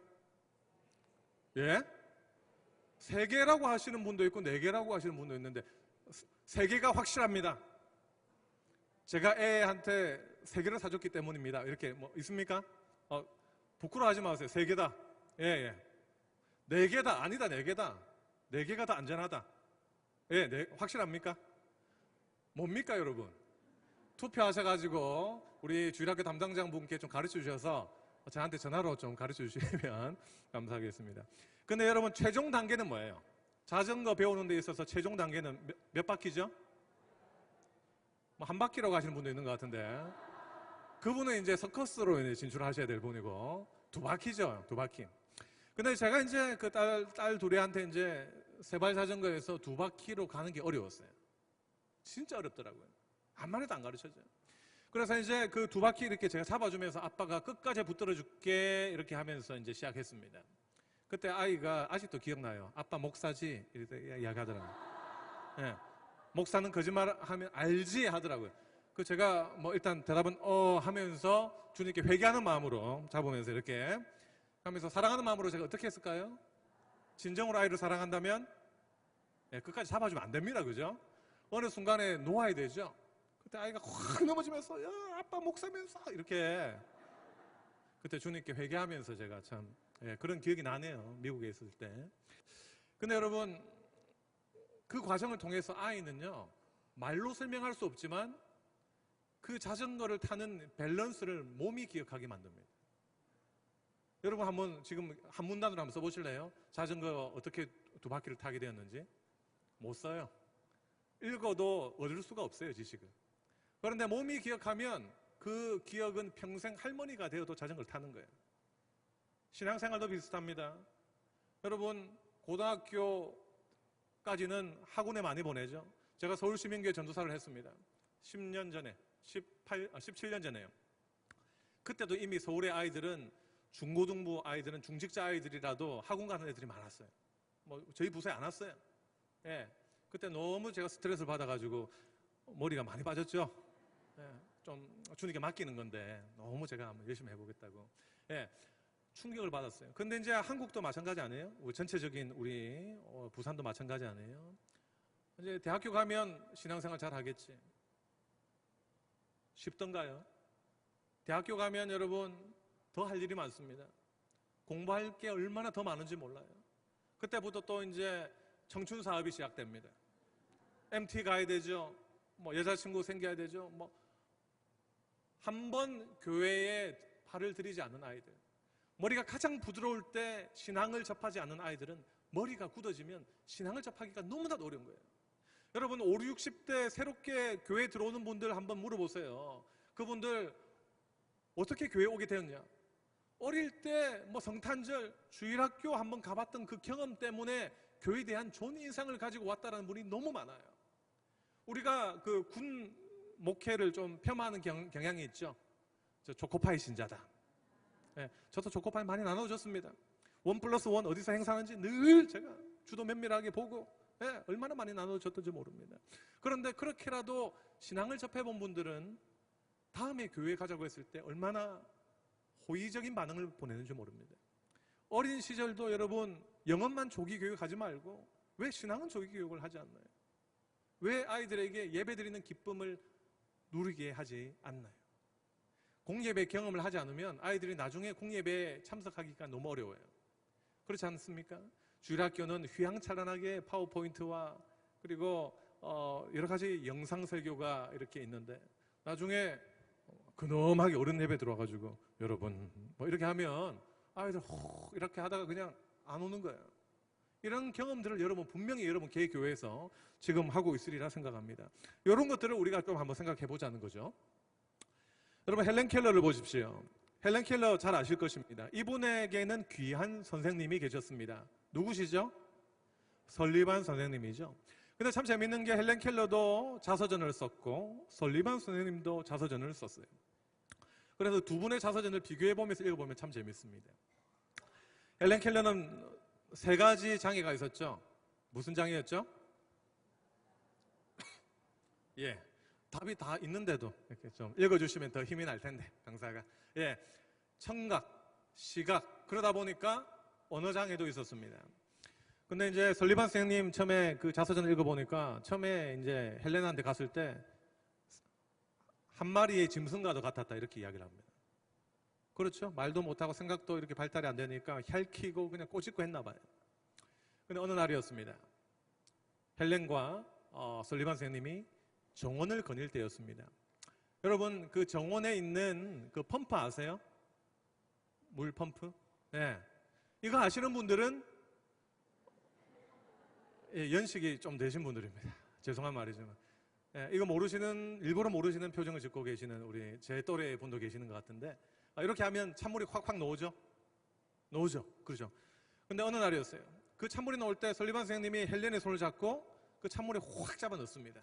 예? 3개라고 하시는 분도 있고 4개라고 하시는 분도 있는데 3개가 확실합니다. 제가 애한테 3개를 사줬기 때문입니다. 이렇게 뭐 있습니까? 부끄러워하지 마세요. 3개다. 예. 4개다. 아니다. 4개다. 4개가 더 안전하다. 예, 확실합니까? 뭡니까, 여러분? 투표하셔가지고 우리 주일학교 담당자분께 좀 가르쳐 주셔서 저한테 전화로 좀 가르쳐 주시면 감사하겠습니다. 근데 여러분, 최종 단계는 뭐예요? 자전거 배우는 데 있어서 최종 단계는 몇 바퀴죠? 뭐 한 바퀴로 가시는 분도 있는 것 같은데, 그분은 이제 서커스로 이제 진출하셔야 될 분이고, 2바퀴죠, 2바퀴. 근데 제가 이제 그 딸 둘이한테 이제 세발 자전거에서 2바퀴로 가는 게 어려웠어요. 진짜 어렵더라고요. 한마디도 안 가르쳐줘요. 그래서 이제 그 2바퀴 이렇게 제가 잡아주면서 아빠가 끝까지 붙들어 줄게 이렇게 하면서 이제 시작했습니다. 그때 아이가 아직도 기억나요. 아빠 목사지? 이렇게 이야기하더라고요. 예. 목사는 거짓말하면 알지? 하더라고요. 그 제가 뭐 일단 대답은 하면서 주님께 회개하는 마음으로 잡으면서 이렇게 하면서 사랑하는 마음으로 제가 어떻게 했을까요? 진정으로 아이를 사랑한다면 끝까지 잡아주면 안 됩니다. 그죠? 어느 순간에 놓아야 되죠. 그때 아이가 확 넘어지면서 야, 아빠 목사면서 이렇게 그때 주님께 회개하면서 제가 참 그런 기억이 나네요. 미국에 있을 때. 근데 여러분, 그 과정을 통해서 아이는요, 말로 설명할 수 없지만 그 자전거를 타는 밸런스를 몸이 기억하게 만듭니다. 여러분 한번 지금 한 문단으로 한번 써보실래요? 자전거 어떻게 2바퀴를 타게 되었는지. 못 써요. 읽어도 얻을 수가 없어요, 지식을. 그런데 몸이 기억하면 그 기억은 평생 할머니가 되어도 자전거를 타는 거예요. 신앙생활도 비슷합니다. 여러분, 고등학교까지는 학원에 많이 보내죠. 제가 서울시민교회 전도사를 했습니다. 10년 전에, 17년 전에요. 그때도 이미 서울의 아이들은 중고등부 아이들은 중직자 아이들이라도 학원 가는 애들이 많았어요. 뭐 저희 부서에 안 왔어요. 예. 그때 너무 제가 스트레스를 받아가지고 머리가 많이 빠졌죠. 예. 좀 주님께 맡기는 건데 너무 제가 한번 열심히 해보겠다고. 예. 충격을 받았어요. 근데 이제 한국도 마찬가지 아니에요? 전체적인 우리 부산도 마찬가지 아니에요? 이제 대학교 가면 신앙생활 잘 하겠지. 쉽던가요? 대학교 가면 여러분 더 할 일이 많습니다. 공부할 게 얼마나 더 많은지 몰라요. 그때부터 또 이제 청춘 사업이 시작됩니다. MT 가야 되죠. 뭐 여자친구 생겨야 되죠. 뭐 한 번 교회에 발을 들이지 않는 아이들. 머리가 가장 부드러울 때 신앙을 접하지 않는 아이들은 머리가 굳어지면 신앙을 접하기가 너무나도 어려운 거예요. 여러분 50, 60대 새롭게 교회에 들어오는 분들 한번 물어보세요. 그분들 어떻게 교회에 오게 되었냐? 어릴 때 뭐 성탄절, 주일학교 한번 가봤던 그 경험 때문에 교회에 대한 좋은 인상을 가지고 왔다는 분이 너무 많아요. 우리가 그 군 목회를 좀 폄하하는 경향이 있죠. 저 초코파이 신자다. 네, 저도 초코파이 많이 나눠줬습니다. 1+1 어디서 행사하는지 늘 제가 주도 면밀하게 보고 얼마나 많이 나눠줬던지 모릅니다. 그런데 그렇게라도 신앙을 접해본 분들은 다음에 교회 가자고 했을 때 얼마나 호의적인 반응을 보내는지 모릅니다. 어린 시절도 여러분 영업만 조기 교육하지 말고 왜 신앙은 조기 교육을 하지 않나요? 왜 아이들에게 예배드리는 기쁨을 누리게 하지 않나요? 공예배 경험을 하지 않으면 아이들이 나중에 공예배에 참석하기가 너무 어려워요. 그렇지 않습니까? 주일학교는 휘황찬란하게 파워포인트와 그리고 여러 가지 영상 설교가 이렇게 있는데 나중에 근엄하게 어른 예배 들어와가지고 여러분 뭐 이렇게 하면 아이들 이렇게 하다가 그냥 안 오는 거예요. 이런 경험들을 여러분 분명히 여러분 개의 교회에서 지금 하고 있으리라 생각합니다. 이런 것들을 우리가 좀 한번 생각해 보자는 거죠. 여러분 헬렌 켈러를 보십시오. 헬렌 켈러 잘 아실 것입니다. 이분에게는 귀한 선생님이 계셨습니다. 누구시죠? 설리반 선생님이죠. 근데 참 재밌는 게 헬렌 켈러도 자서전을 썼고 설리반 선생님도 자서전을 썼어요. 그래서 두 분의 자서전을 비교해 보면서 읽어보면 참 재밌습니다. 헬렌 켈러는 3가지 장애가 있었죠. 무슨 장애였죠? 예, 답이 다 있는데도 이렇게 좀 읽어주시면 더 힘이 날 텐데 강사가. 예, 청각, 시각 그러다 보니까 언어 장애도 있었습니다. 근데 이제 설리반 선생님 처음에 그 자서전을 읽어보니까 처음에 이제 헬레나한테 갔을 때 한 마리의 짐승과도 같았다 이렇게 이야기를 합니다. 그렇죠? 말도 못하고 생각도 이렇게 발달이 안 되니까 핥히고 그냥 꼬집고 했나 봐요. 근데 어느 날이었습니다. 헬렌과 설리반 선생님이 정원을 거닐 때였습니다. 여러분 그 정원에 있는 그 펌프 아세요? 물 펌프? 네. 이거 아시는 분들은 예, 연식이 좀 되신 분들입니다. 죄송한 말이지만 예, 이거 모르시는 일부러 모르시는 표정을 짓고 계시는 우리 제 또래 분도 계시는 것 같은데 이렇게 하면 찬물이 확확 나오죠? 나오죠. 그렇죠. 근데 어느 날이었어요. 그 찬물이 나올 때 설리반 선생님이 헬렌의 손을 잡고 그 찬물에 확 잡아 넣습니다.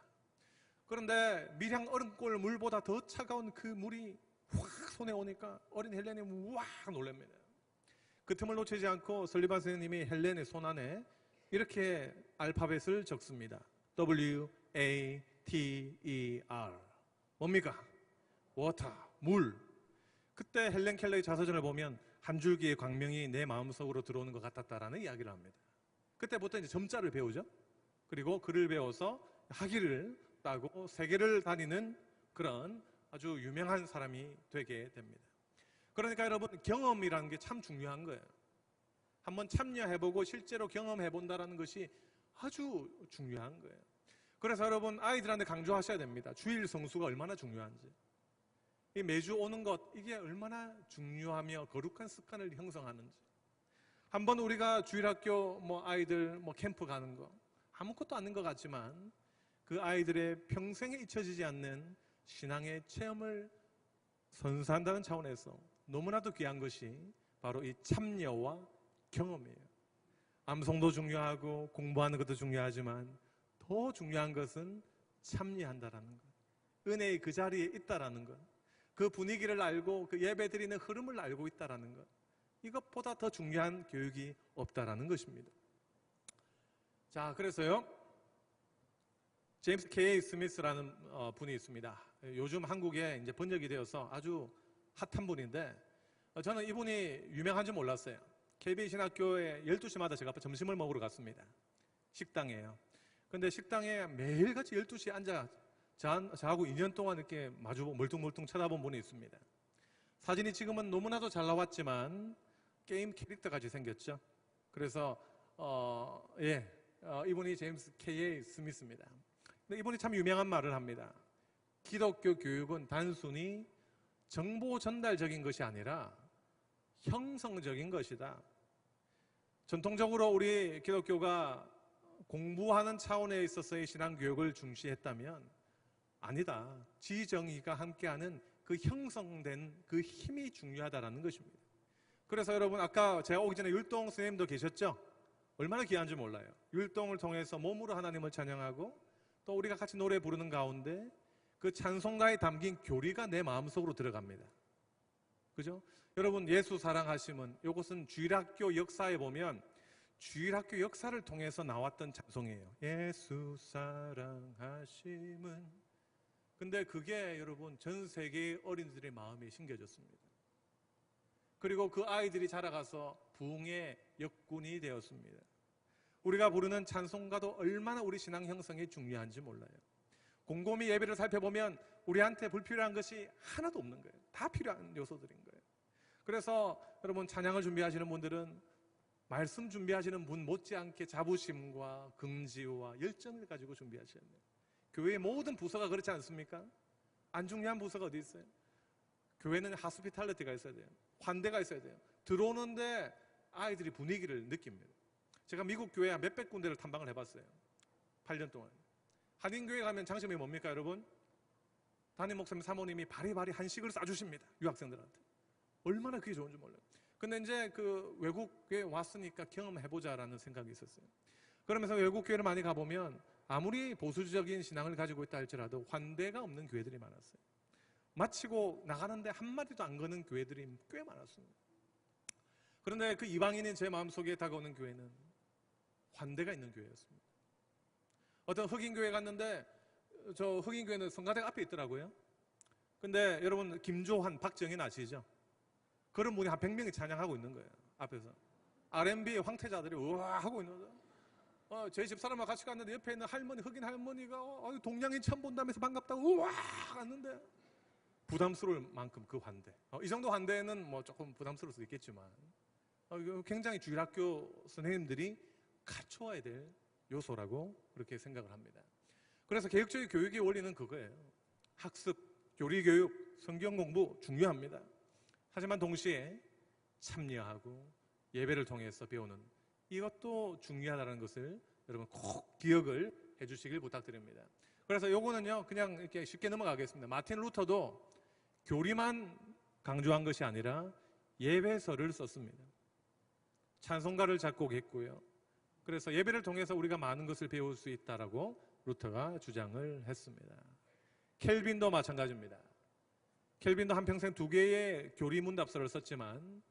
그런데 밀양 얼음골 물보다 더 차가운 그 물이 확 손에 오니까 어린 헬렌이 와 놀랍니다. 그 틈을 놓치지 않고 설리반 선생님이 헬렌의 손 안에 이렇게 알파벳을 적습니다. W-A-T-E-R. 뭡니까? 워터, 물. 그때 헬렌 켈러의 자서전을 보면 한 줄기의 광명이 내 마음속으로 들어오는 것 같았다라는 이야기를 합니다. 그때부터 이제 점자를 배우죠. 그리고 글을 배워서 학위를 따고 세계를 다니는 그런 아주 유명한 사람이 되게 됩니다. 그러니까 여러분 경험이라는 게 참 중요한 거예요. 한번 참여해보고 실제로 경험해본다는 것이 아주 중요한 거예요. 그래서 여러분 아이들한테 강조하셔야 됩니다. 주일 성수가 얼마나 중요한지. 이 매주 오는 것 이게 얼마나 중요하며 거룩한 습관을 형성하는지. 한번 우리가 주일학교 아이들 캠프 가는 거 아무것도 아닌 것 같지만 그 아이들의 평생에 잊혀지지 않는 신앙의 체험을 선사한다는 차원에서 너무나도 귀한 것이 바로 이 참여와 경험이에요. 암송도 중요하고 공부하는 것도 중요하지만 더 중요한 것은 참여한다라는 것. 은혜의 그 자리에 있다라는 것. 그 분위기를 알고 그 예배드리는 흐름을 알고 있다라는 것. 이것보다 더 중요한 교육이 없다라는 것입니다. 자, 그래서요. 제임스 K. 스미스라는 분이 있습니다. 요즘 한국에 이제 번역이 되어서 아주 핫한 분인데 저는 이분이 유명한지 몰랐어요. KB 신학교에 12시마다 제가 점심을 먹으러 갔습니다. 식당이에요. 근데 식당에 매일같이 12시에 앉아 저하고 2년 동안 이렇게 마주 멀뚱멀뚱 쳐다본 분이 있습니다. 사진이 지금은 너무나도 잘 나왔지만 게임 캐릭터 같이 생겼죠. 그래서 이분이 제임스 K. 스미스입니다. 근데 이분이 참 유명한 말을 합니다. 기독교 교육은 단순히 정보 전달적인 것이 아니라 형성적인 것이다. 전통적으로 우리 기독교가 공부하는 차원에 있어서의 신앙교육을 중시했다면 아니다. 지정의가 함께하는 그 형성된 그 힘이 중요하다는 것입니다. 그래서 여러분 아까 제가 오기 전에 율동 선생님도 계셨죠? 얼마나 귀한지 몰라요. 율동을 통해서 몸으로 하나님을 찬양하고 또 우리가 같이 노래 부르는 가운데 그 찬송가에 담긴 교리가 내 마음속으로 들어갑니다. 그죠? 여러분 예수 사랑하심은 이것은 주일학교 역사에 보면 주일학교 역사를 통해서 나왔던 찬송이에요. 예수 사랑하심은. 근데 그게 여러분 전 세계의 어린이들의 마음에 심겨졌습니다. 그리고 그 아이들이 자라가서 부흥의 역군이 되었습니다. 우리가 부르는 찬송가도 얼마나 우리 신앙 형성이 중요한지 몰라요. 곰곰이 예배를 살펴보면 우리한테 불필요한 것이 하나도 없는 거예요. 다 필요한 요소들인 거예요. 그래서 여러분 찬양을 준비하시는 분들은 말씀 준비하시는 분 못지않게 자부심과 긍지와 열정을 가지고 준비하셔야 돼요. 교회의 모든 부서가 그렇지 않습니까? 안 중요한 부서가 어디 있어요? 교회는 하스피탈리티가 있어야 돼요. 환대가 있어야 돼요. 들어오는데 아이들이 분위기를 느낍니다. 제가 미국 교회 한 몇백 군데를 탐방을 해봤어요. 8년 동안. 한인교회 가면 장점이 뭡니까, 여러분? 담임 목사님, 사모님이 바리바리 한식을 싸주십니다. 유학생들한테. 얼마나 그게 좋은지 몰라요. 근데 이제 그 외국교회 왔으니까 경험해보자라는 생각이 있었어요. 그러면서 외국교회를 많이 가보면 아무리 보수적인 신앙을 가지고 있다 할지라도 환대가 없는 교회들이 많았어요. 마치고 나가는데 한마디도 안 거는 교회들이 꽤 많았습니다. 그런데 그 이방인인 제 마음속에 다가오는 교회는 환대가 있는 교회였습니다. 어떤 흑인교회 갔는데 저 흑인교회는 성가대가 앞에 있더라고요. 근데 여러분 김조한, 박정인 아시죠? 그런 분이 한 100명이 찬양하고 있는 거예요. 앞에서. R&B 황태자들이 우와 하고 있는 거예요. 제 집사람과 같이 갔는데 옆에 있는 할머니, 흑인 할머니가 동양인 처음 본다면서 반갑다고 우와 갔는데 부담스러울 만큼 그 환대. 이 정도 환대는 뭐 조금 부담스러울 수도 있겠지만 굉장히 주일학교 선생님들이 갖춰와야 될 요소라고 그렇게 생각을 합니다. 그래서 개혁적인 교육의 원리는 그거예요. 학습, 교리교육, 성경 공부 중요합니다. 하지만 동시에 참여하고 예배를 통해서 배우는 이것도 중요하다는 것을 여러분 꼭 기억을 해주시길 부탁드립니다. 그래서 요거는요 그냥 이렇게 쉽게 넘어가겠습니다. 마틴 루터도 교리만 강조한 것이 아니라 예배서를 썼습니다. 찬송가를 작곡했고요. 그래서 예배를 통해서 우리가 많은 것을 배울 수 있다라고 루터가 주장을 했습니다. 켈빈도 마찬가지입니다. 켈빈도 한평생 2개의 교리 문답서를 썼지만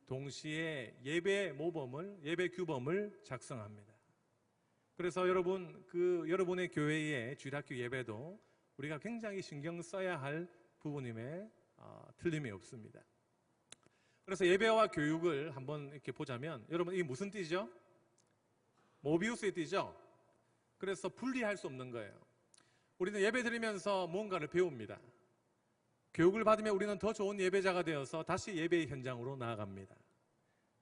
동시에 예배 모범을, 예배 규범을 작성합니다. 그래서 여러분, 여러분의 교회의 주일학교 예배도 우리가 굉장히 신경 써야 할 부분임에 틀림이 없습니다. 그래서 예배와 교육을 한번 이렇게 보자면 여러분 이게 무슨 띠죠? 모비우스의 띠죠? 그래서 분리할 수 없는 거예요. 우리는 예배 드리면서 무언가를 배웁니다. 교육을 받으면 우리는 더 좋은 예배자가 되어서 다시 예배의 현장으로 나아갑니다.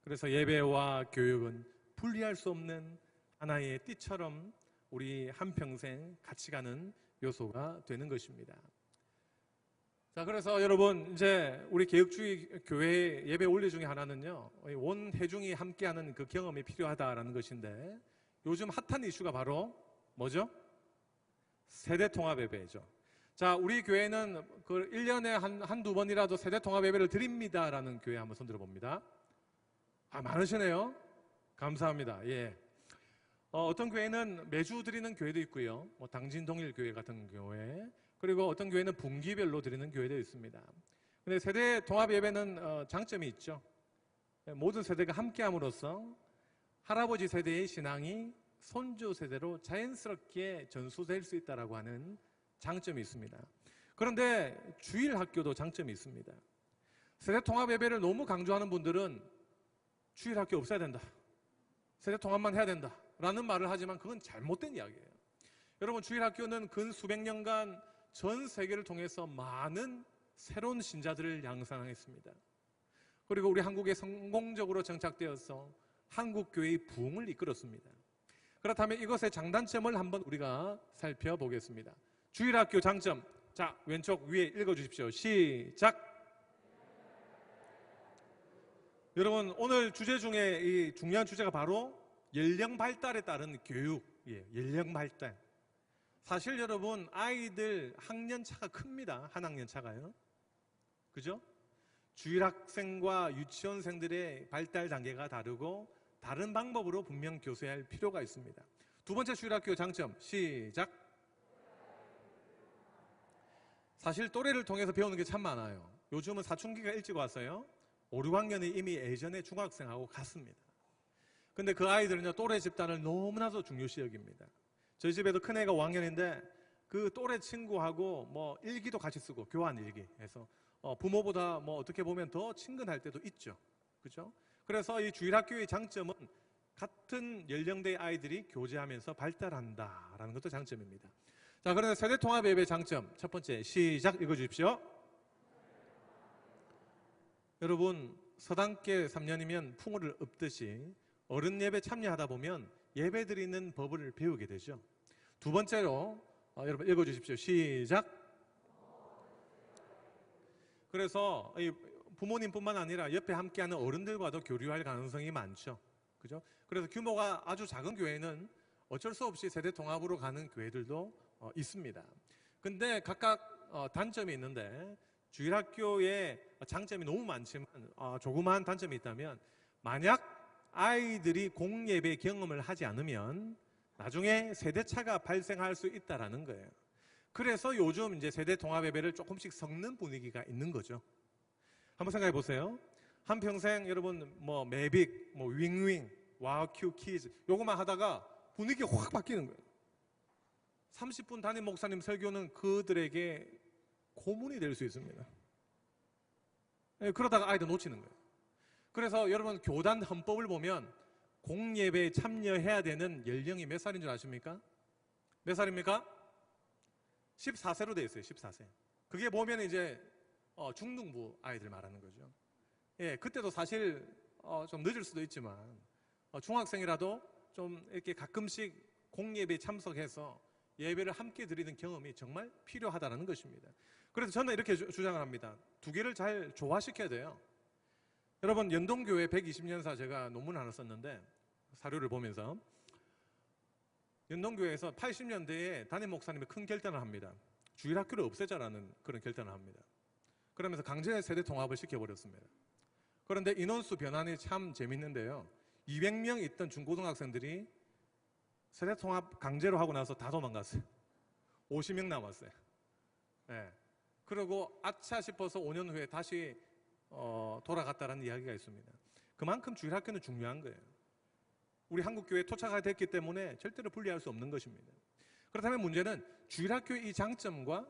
그래서 예배와 교육은 분리할 수 없는 하나의 띠처럼 우리 한평생 같이 가는 요소가 되는 것입니다. 자, 그래서 여러분 이제 우리 개혁주의 교회 예배 원리 중에 하나는요, 온 회중이 함께하는 그 경험이 필요하다라는 것인데 요즘 핫한 이슈가 바로 뭐죠? 세대 통합 예배죠. 자, 우리 교회는 그 1년에 한두 번이라도 세대 통합 예배를 드립니다라는 교회 한번 손들어 봅니다. 많으시네요. 감사합니다. 예. 어떤 교회는 매주 드리는 교회도 있고요. 뭐 당진동일 교회 같은 교회, 그리고 어떤 교회는 분기별로 드리는 교회도 있습니다. 근데 세대 통합 예배는 장점이 있죠. 모든 세대가 함께함으로써 할아버지 세대의 신앙이 손주 세대로 자연스럽게 전수될 수 있다라고 하는 장점이 있습니다. 그런데 주일 학교도 장점이 있습니다. 세대 통합 예배를 너무 강조하는 분들은 주일 학교 없애야 된다, 세대 통합만 해야 된다 라는 말을 하지만 그건 잘못된 이야기예요. 여러분, 주일 학교는 근 수백 년간 전 세계를 통해서 많은 새로운 신자들을 양산했습니다. 그리고 우리 한국에 성공적으로 정착되어서 한국 교회의 부흥을 이끌었습니다. 그렇다면 이것의 장단점을 한번 우리가 살펴보겠습니다. 주일학교 장점, 자, 왼쪽 위에 읽어주십시오. 시작. 여러분, 오늘 주제 중에 이 중요한 주제가 바로 연령 발달에 따른 교육, 연령 발달. 사실 여러분, 아이들 학년 차가 큽니다. 한 학년 차가요. 그죠? 주일학생과 유치원생들의 발달 단계가 다르고 다른 방법으로 분명 교수해야 할 필요가 있습니다. 두 번째 주일학교 장점, 시작. 사실 또래를 통해서 배우는 게 참 많아요. 요즘은 사춘기가 일찍 왔어요. 5, 6학년이 이미 예전에 중학생하고 같습니다. 근데 그 아이들은요, 또래 집단을 너무나도 중요시 여깁니다. 저희 집에도 큰애가 5학년인데 그 또래 친구하고 뭐 일기도 같이 쓰고, 교환 일기 해서 부모보다 뭐 어떻게 보면 더 친근할 때도 있죠. 그죠? 그래서 이 주일학교의 장점은 같은 연령대의 아이들이 교제하면서 발달한다라는 것도 장점입니다. 자, 그런데 세대통합 예배 장점 첫 번째, 시작. 읽어주십시오. 여러분, 서당계 3년이면 풍어를 엎듯이 어른 예배 참여하다 보면 예배 드리는 법을 배우게 되죠. 두 번째로 여러분 읽어주십시오. 시작. 그래서 이 부모님뿐만 아니라 옆에 함께하는 어른들과도 교류할 가능성이 많죠. 그죠? 그래서 규모가 아주 작은 교회는 어쩔 수 없이 세대 통합으로 가는 교회들도 있습니다. 근데 각각 단점이 있는데 주일학교의 장점이 너무 많지만 조그마한 단점이 있다면 만약 아이들이 공예배 경험을 하지 않으면 나중에 세대차가 발생할 수 있다라는 거예요. 그래서 요즘 이제 세대 통합 예배를 조금씩 섞는 분위기가 있는 거죠. 한번 생각해 보세요. 한평생 여러분 뭐 매빅, 뭐 윙윙, 와우큐 키즈 요거만 하다가 분위기가 확 바뀌는 거예요. 30분 담임 목사님 설교는 그들에게 고문이 될 수 있습니다. 그러다가 아이들 놓치는 거예요. 그래서 여러분 교단 헌법을 보면 공예배에 참여해야 되는 연령이 몇 살인 줄 아십니까? 몇 살입니까? 14세로 되어 있어요. 14세. 그게 보면 이제 중등부 아이들 말하는 거죠. 예, 그때도 사실 좀 늦을 수도 있지만 중학생이라도 좀 이렇게 가끔씩 공예배에 참석해서 예배를 함께 드리는 경험이 정말 필요하다는 것입니다. 그래서 저는 이렇게 주장을 합니다. 두 개를 잘 조화시켜야 돼요. 여러분 연동교회 120년사 제가 논문 하나 썼는데 사료를 보면서 연동교회에서 80년대에 담임 목사님이 큰 결단을 합니다. 주일학교를 없애자라는 그런 결단을 합니다. 그러면서 강제 세대 통합을 시켜버렸습니다. 그런데 인원수 변환이 참 재밌는데요. 200명 있던 중고등학생들이 세대 통합 강제로 하고 나서 다 도망갔어요. 50명 남았어요. 네. 그리고 아차 싶어서 5년 후에 다시 돌아갔다라는 이야기가 있습니다. 그만큼 주일학교는 중요한 거예요. 우리 한국교회에 토착이 됐기 때문에 절대로 분리할 수 없는 것입니다. 그렇다면 문제는 주일학교의 이 장점과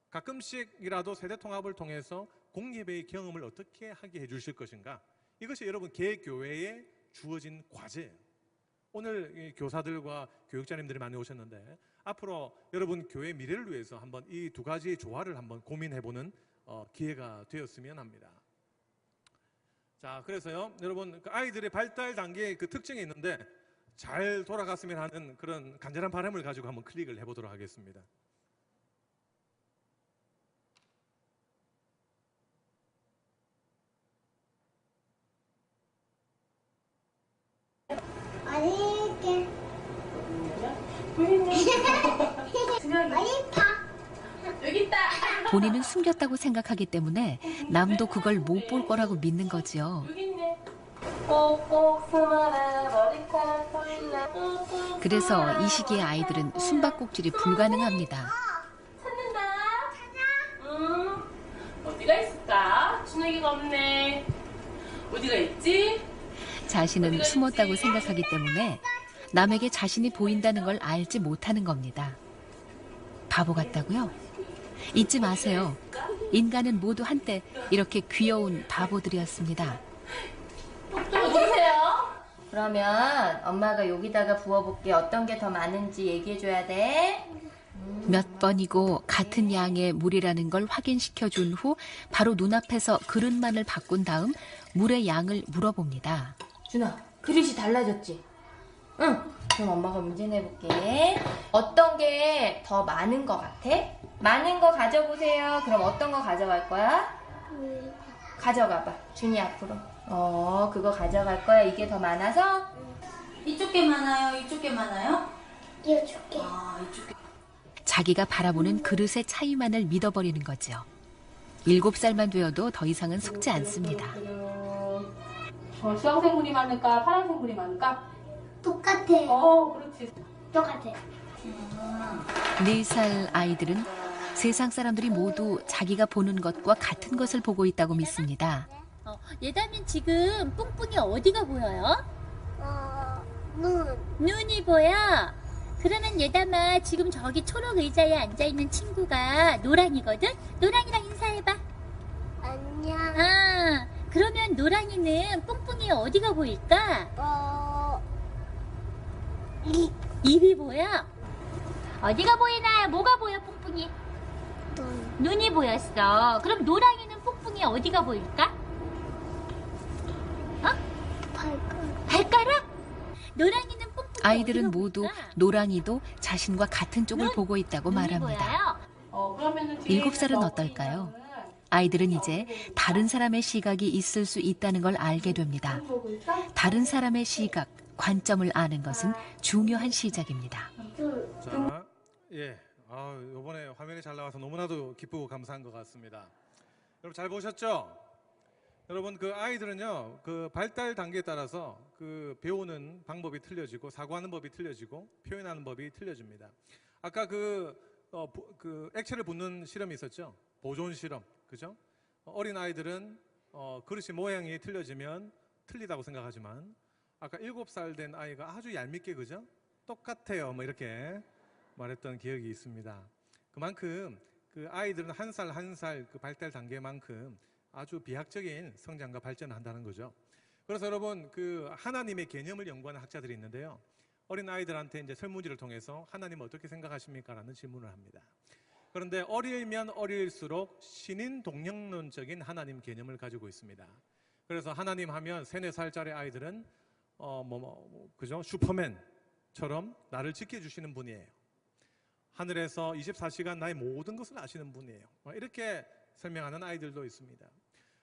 가끔씩이라도 세대통합을 통해서 공예배의 경험을 어떻게 하게 해주실 것인가, 이것이 여러분 개교회에 주어진 과제예요. 오늘 교사들과 교육자님들이 많이 오셨는데 앞으로 여러분 교회 미래를 위해서 한번 이 두 가지의 조화를 한번 고민해보는 기회가 되었으면 합니다. 자, 그래서요, 여러분 그 아이들의 발달 단계의 그 특징이 있는데 잘 돌아갔으면 하는 그런 간절한 바람을 가지고 한번 클릭을 해보도록 하겠습니다. 본인은 숨겼다고 생각하기 때문에 남도 그걸 못 볼 거라고 믿는 거지요. 그래서 이 시기의 아이들은 숨바꼭질이 불가능합니다. 찾는다. 찾아. 어디가 있을까? 준혁이가 없네. 어디가 있지? 자신은 숨었다고 생각하기 때문에 남에게 자신이 보인다는 걸 알지 못하는 겁니다. 바보 같다고요? 잊지 마세요. 인간은 모두 한때 이렇게 귀여운 바보들이었습니다. 누구세요? 그러면 엄마가 여기다가 부어볼게. 어떤 게 더 많은지 얘기해줘야 돼. 몇 번이고 같은 양의 물이라는 걸 확인시켜 준 후 바로 눈앞에서 그릇만을 바꾼 다음 물의 양을 물어봅니다. 준아, 그릇이 달라졌지? 응. 그럼 엄마가 문제 내볼게. 어떤 게 더 많은 거 같아? 많은 거 가져보세요. 그럼 어떤 거 가져갈 거야? 가져가봐. 준이 앞으로. 그거 가져갈 거야. 이게 더 많아서? 이쪽 게 많아요? 이쪽 게 많아요? 이쪽 게. 이쪽 게. 자기가 바라보는 그릇의 차이만을 믿어버리는 거죠. 7살만 되어도 더 이상은 속지 않습니다. 주황색 물이 많을까? 파란색 물이 많을까? 똑같아. 그렇지. 똑같아. 4살 아이들은 세상 사람들이 모두 자기가 보는 것과 같은 것을 보고 있다고 믿습니다. 예담이 지금 뿡뿡이 어디가 보여요? 눈. 눈이 보여? 그러면 예담아, 지금 저기 초록 의자에 앉아있는 친구가 노랑이거든? 노랑이랑 인사해봐. 안녕. 그러면 노랑이는 뿡뿡이 어디가 보일까? 입이 보여? 어디가 보이나요? 뭐가 보여, 뿡뿡이? 눈이 보였어. 그럼 노랑이는 뿡뿡이 어디가 보일까? 발가락. 발가락? 노랑이는 뽀뽀. 아이들은 모두 노랑이도 자신과 같은 쪽을 보고 있다고 말합니다. 그러면은 뒤에 7살은 있는 어떨까요? 너구리는 아이들은 이제 다른 사람의 시각이 있을 수 있다는 걸 알게 됩니다. 보고 있어? 다른 사람의 시각, 관점을 아는 것은 중요한 시작입니다. 자, 예. 이번에 화면이 잘 나와서 너무나도 기쁘고 감사한 것 같습니다. 여러분 잘 보셨죠? 여러분 그 아이들은요, 그 발달 단계에 따라서 그 배우는 방법이 틀려지고 사고하는 법이 틀려지고 표현하는 법이 틀려집니다. 아까 그 액체를 붓는 실험이 있었죠? 보존 실험, 그죠? 어린 아이들은 그릇이 모양이 틀려지면 틀리다고 생각하지만 아까 7살 된 아이가 아주 얄밉게 그죠? 똑같아요, 뭐 이렇게 말했던 기억이 있습니다. 그만큼 그 아이들은 한 살 한 살 그 발달 단계만큼 아주 비약적인 성장과 발전을 한다는 거죠. 그래서 여러분 그 하나님의 개념을 연구하는 학자들이 있는데요. 어린 아이들한테 이제 설문지를 통해서 하나님을 어떻게 생각하십니까? 라는 질문을 합니다. 그런데 어리면 어릴수록 신인 동력론적인 하나님 개념을 가지고 있습니다. 그래서 하나님 하면 3, 4살짜리 아이들은 그죠? 슈퍼맨처럼 나를 지켜주시는 분이에요. 하늘에서 24시간 나의 모든 것을 아시는 분이에요. 이렇게 설명하는 아이들도 있습니다.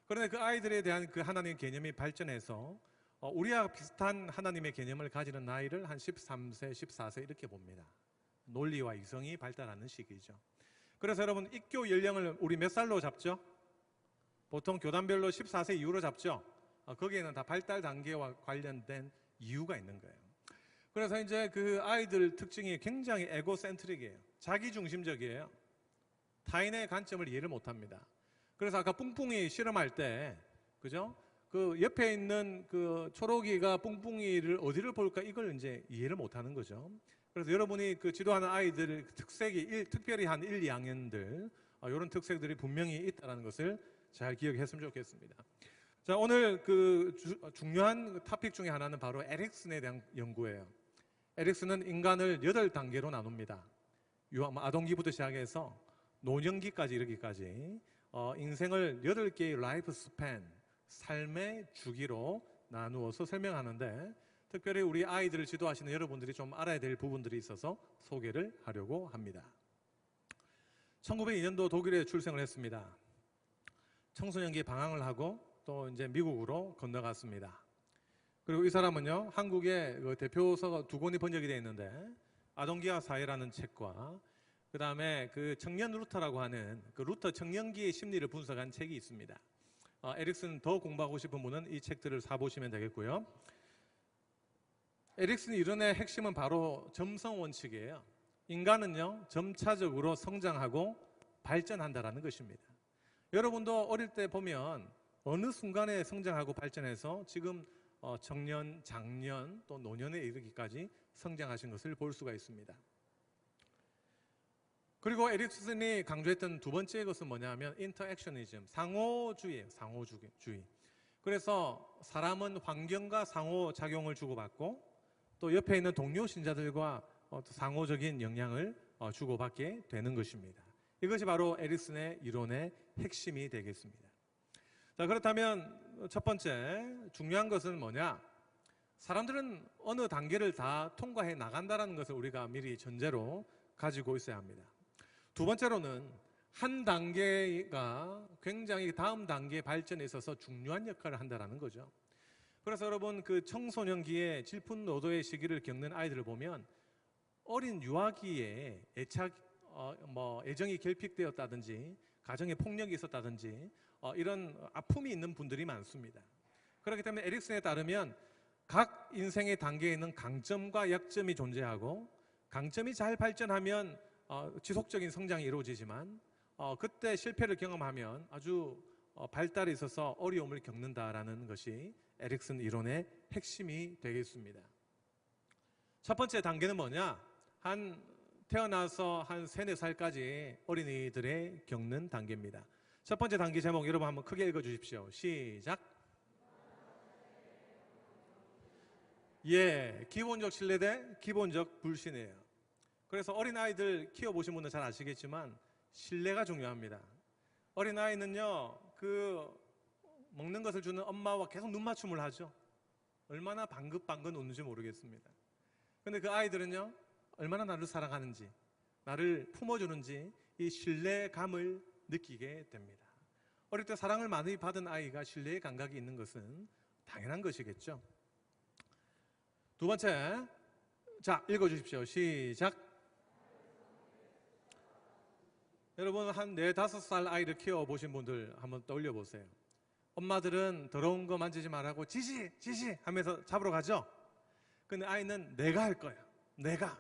그런데 그 아이들에 대한 그 하나님 개념이 발전해서 우리와 비슷한 하나님의 개념을 가지는 나이를 한 13세, 14세 이렇게 봅니다. 논리와 이성이 발달하는 시기죠. 그래서 여러분 입교 연령을 우리 몇 살로 잡죠? 보통 교단별로 14세 이후로 잡죠? 거기에는 다 발달 단계와 관련된 이유가 있는 거예요. 그래서 이제 그 아이들 특징이 굉장히 에고센트릭이에요. 자기중심적이에요. 타인의 관점을 이해를 못합니다. 그래서 아까 뿡뿡이 실험할 때, 그죠? 그 옆에 있는 그 초록이가 뿡뿡이를 어디를 볼까 이걸 이제 이해를 못하는 거죠. 그래서 여러분이 그 지도하는 아이들 특색이 특별히 한 1, 2학년들 이런 특색들이 분명히 있다는 것을 잘 기억했으면 좋겠습니다. 자, 오늘 그 중요한 토픽 중에 하나는 바로 에릭슨에 대한 연구예요. 에릭슨은 인간을 8단계로 나눕니다. 아동기부터 시작해서 노년기까지 이르기까지 인생을 8개의 라이프 스팬, 삶의 주기로 나누어서 설명하는데 특별히 우리 아이들을 지도하시는 여러분들이 좀 알아야 될 부분들이 있어서 소개를 하려고 합니다. 1902년도 독일에 출생을 했습니다. 청소년기에 방황을 하고 또 이제 미국으로 건너갔습니다. 그리고 이 사람은요, 한국의 그 대표서가 2권이 번역이 되어 있는데 아동기와 사회라는 책과 그 다음에 그 청년 루터라고 하는 그 루터 청년기의 심리를 분석한 책이 있습니다. 에릭슨 더 공부하고 싶은 분은 이 책들을 사보시면 되겠고요. 에릭슨 이론의 핵심은 바로 점성 원칙이에요. 인간은요, 점차적으로 성장하고 발전한다는 것입니다. 여러분도 어릴 때 보면 어느 순간에 성장하고 발전해서 지금 청년, 장년 또 노년에 이르기까지 성장하신 것을 볼 수가 있습니다. 그리고 에릭슨이 강조했던 두 번째 것은 뭐냐면 인터액셔니즘, 상호주의예요. 상호주의. 그래서 사람은 환경과 상호작용을 주고받고 또 옆에 있는 동료 신자들과 상호적인 영향을 주고받게 되는 것입니다. 이것이 바로 에릭슨의 이론의 핵심이 되겠습니다. 자, 그렇다면 첫 번째 중요한 것은 뭐냐? 사람들은 어느 단계를 다 통과해 나간다는 것을 우리가 미리 전제로 가지고 있어야 합니다. 두 번째로는 한 단계가 굉장히 다음 단계 발전에 있어서 중요한 역할을 한다는 거죠. 그래서 여러분 그 청소년기에 질풍노도의 시기를 겪는 아이들을 보면 어린 유아기에 애정이 결핍되었다든지 가정에 폭력이 있었다든지 이런 아픔이 있는 분들이 많습니다. 그렇기 때문에 에릭슨에 따르면 각 인생의 단계에 있는 강점과 약점이 존재하고 강점이 잘 발전하면 지속적인 성장이 이루어지지만 그때 실패를 경험하면 아주 발달에 있어서 어려움을 겪는다라는 것이 에릭슨 이론의 핵심이 되겠습니다. 첫 번째 단계는 뭐냐? 태어나서 한 3, 4살까지 어린이들의 겪는 단계입니다. 첫 번째 단계 제목 여러분 한번 크게 읽어주십시오. 시작. 예, 기본적 신뢰 대 기본적 불신이에요. 그래서 어린아이들 키워보신 분은 잘 아시겠지만 신뢰가 중요합니다. 어린아이는요, 그 먹는 것을 주는 엄마와 계속 눈맞춤을 하죠. 얼마나 방긋방긋 웃는지 모르겠습니다. 근데 그 아이들은요, 얼마나 나를 사랑하는지, 나를 품어주는지 이 신뢰감을 느끼게 됩니다. 어릴 때 사랑을 많이 받은 아이가 신뢰의 감각이 있는 것은 당연한 것이겠죠. 두 번째, 자, 읽어주십시오. 시작. 여러분, 한 4, 5살 아이를 키워보신 분들 한번 떠올려 보세요. 엄마들은 더러운 거 만지지 말라고 지시 하면서 잡으러 가죠. 근데 아이는 내가 할 거야. 내가.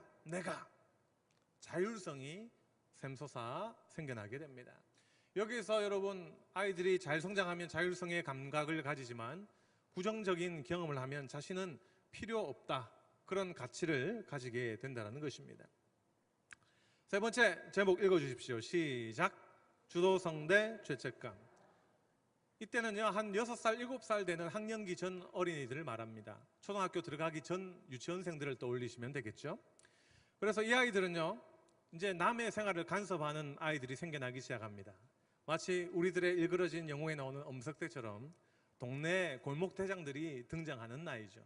자율성이 샘솟아 생겨나게 됩니다. 여기서 여러분, 아이들이 잘 성장하면 자율성의 감각을 가지지만 부정적인 경험을 하면 자신은 필요 없다, 그런 가치를 가지게 된다는 것입니다. 세 번째 제목 읽어주십시오. 시작. 주도성 대 죄책감. 이때는요, 한 6살, 7살 되는 학년기 전 어린이들을 말합니다. 초등학교 들어가기 전 유치원생들을 떠올리시면 되겠죠. 그래서 이 아이들은요, 이제 남의 생활을 간섭하는 아이들이 생겨나기 시작합니다. 마치 우리들의 일그러진 영웅에 나오는 엄석대처럼 동네 골목대장들이 등장하는 나이죠.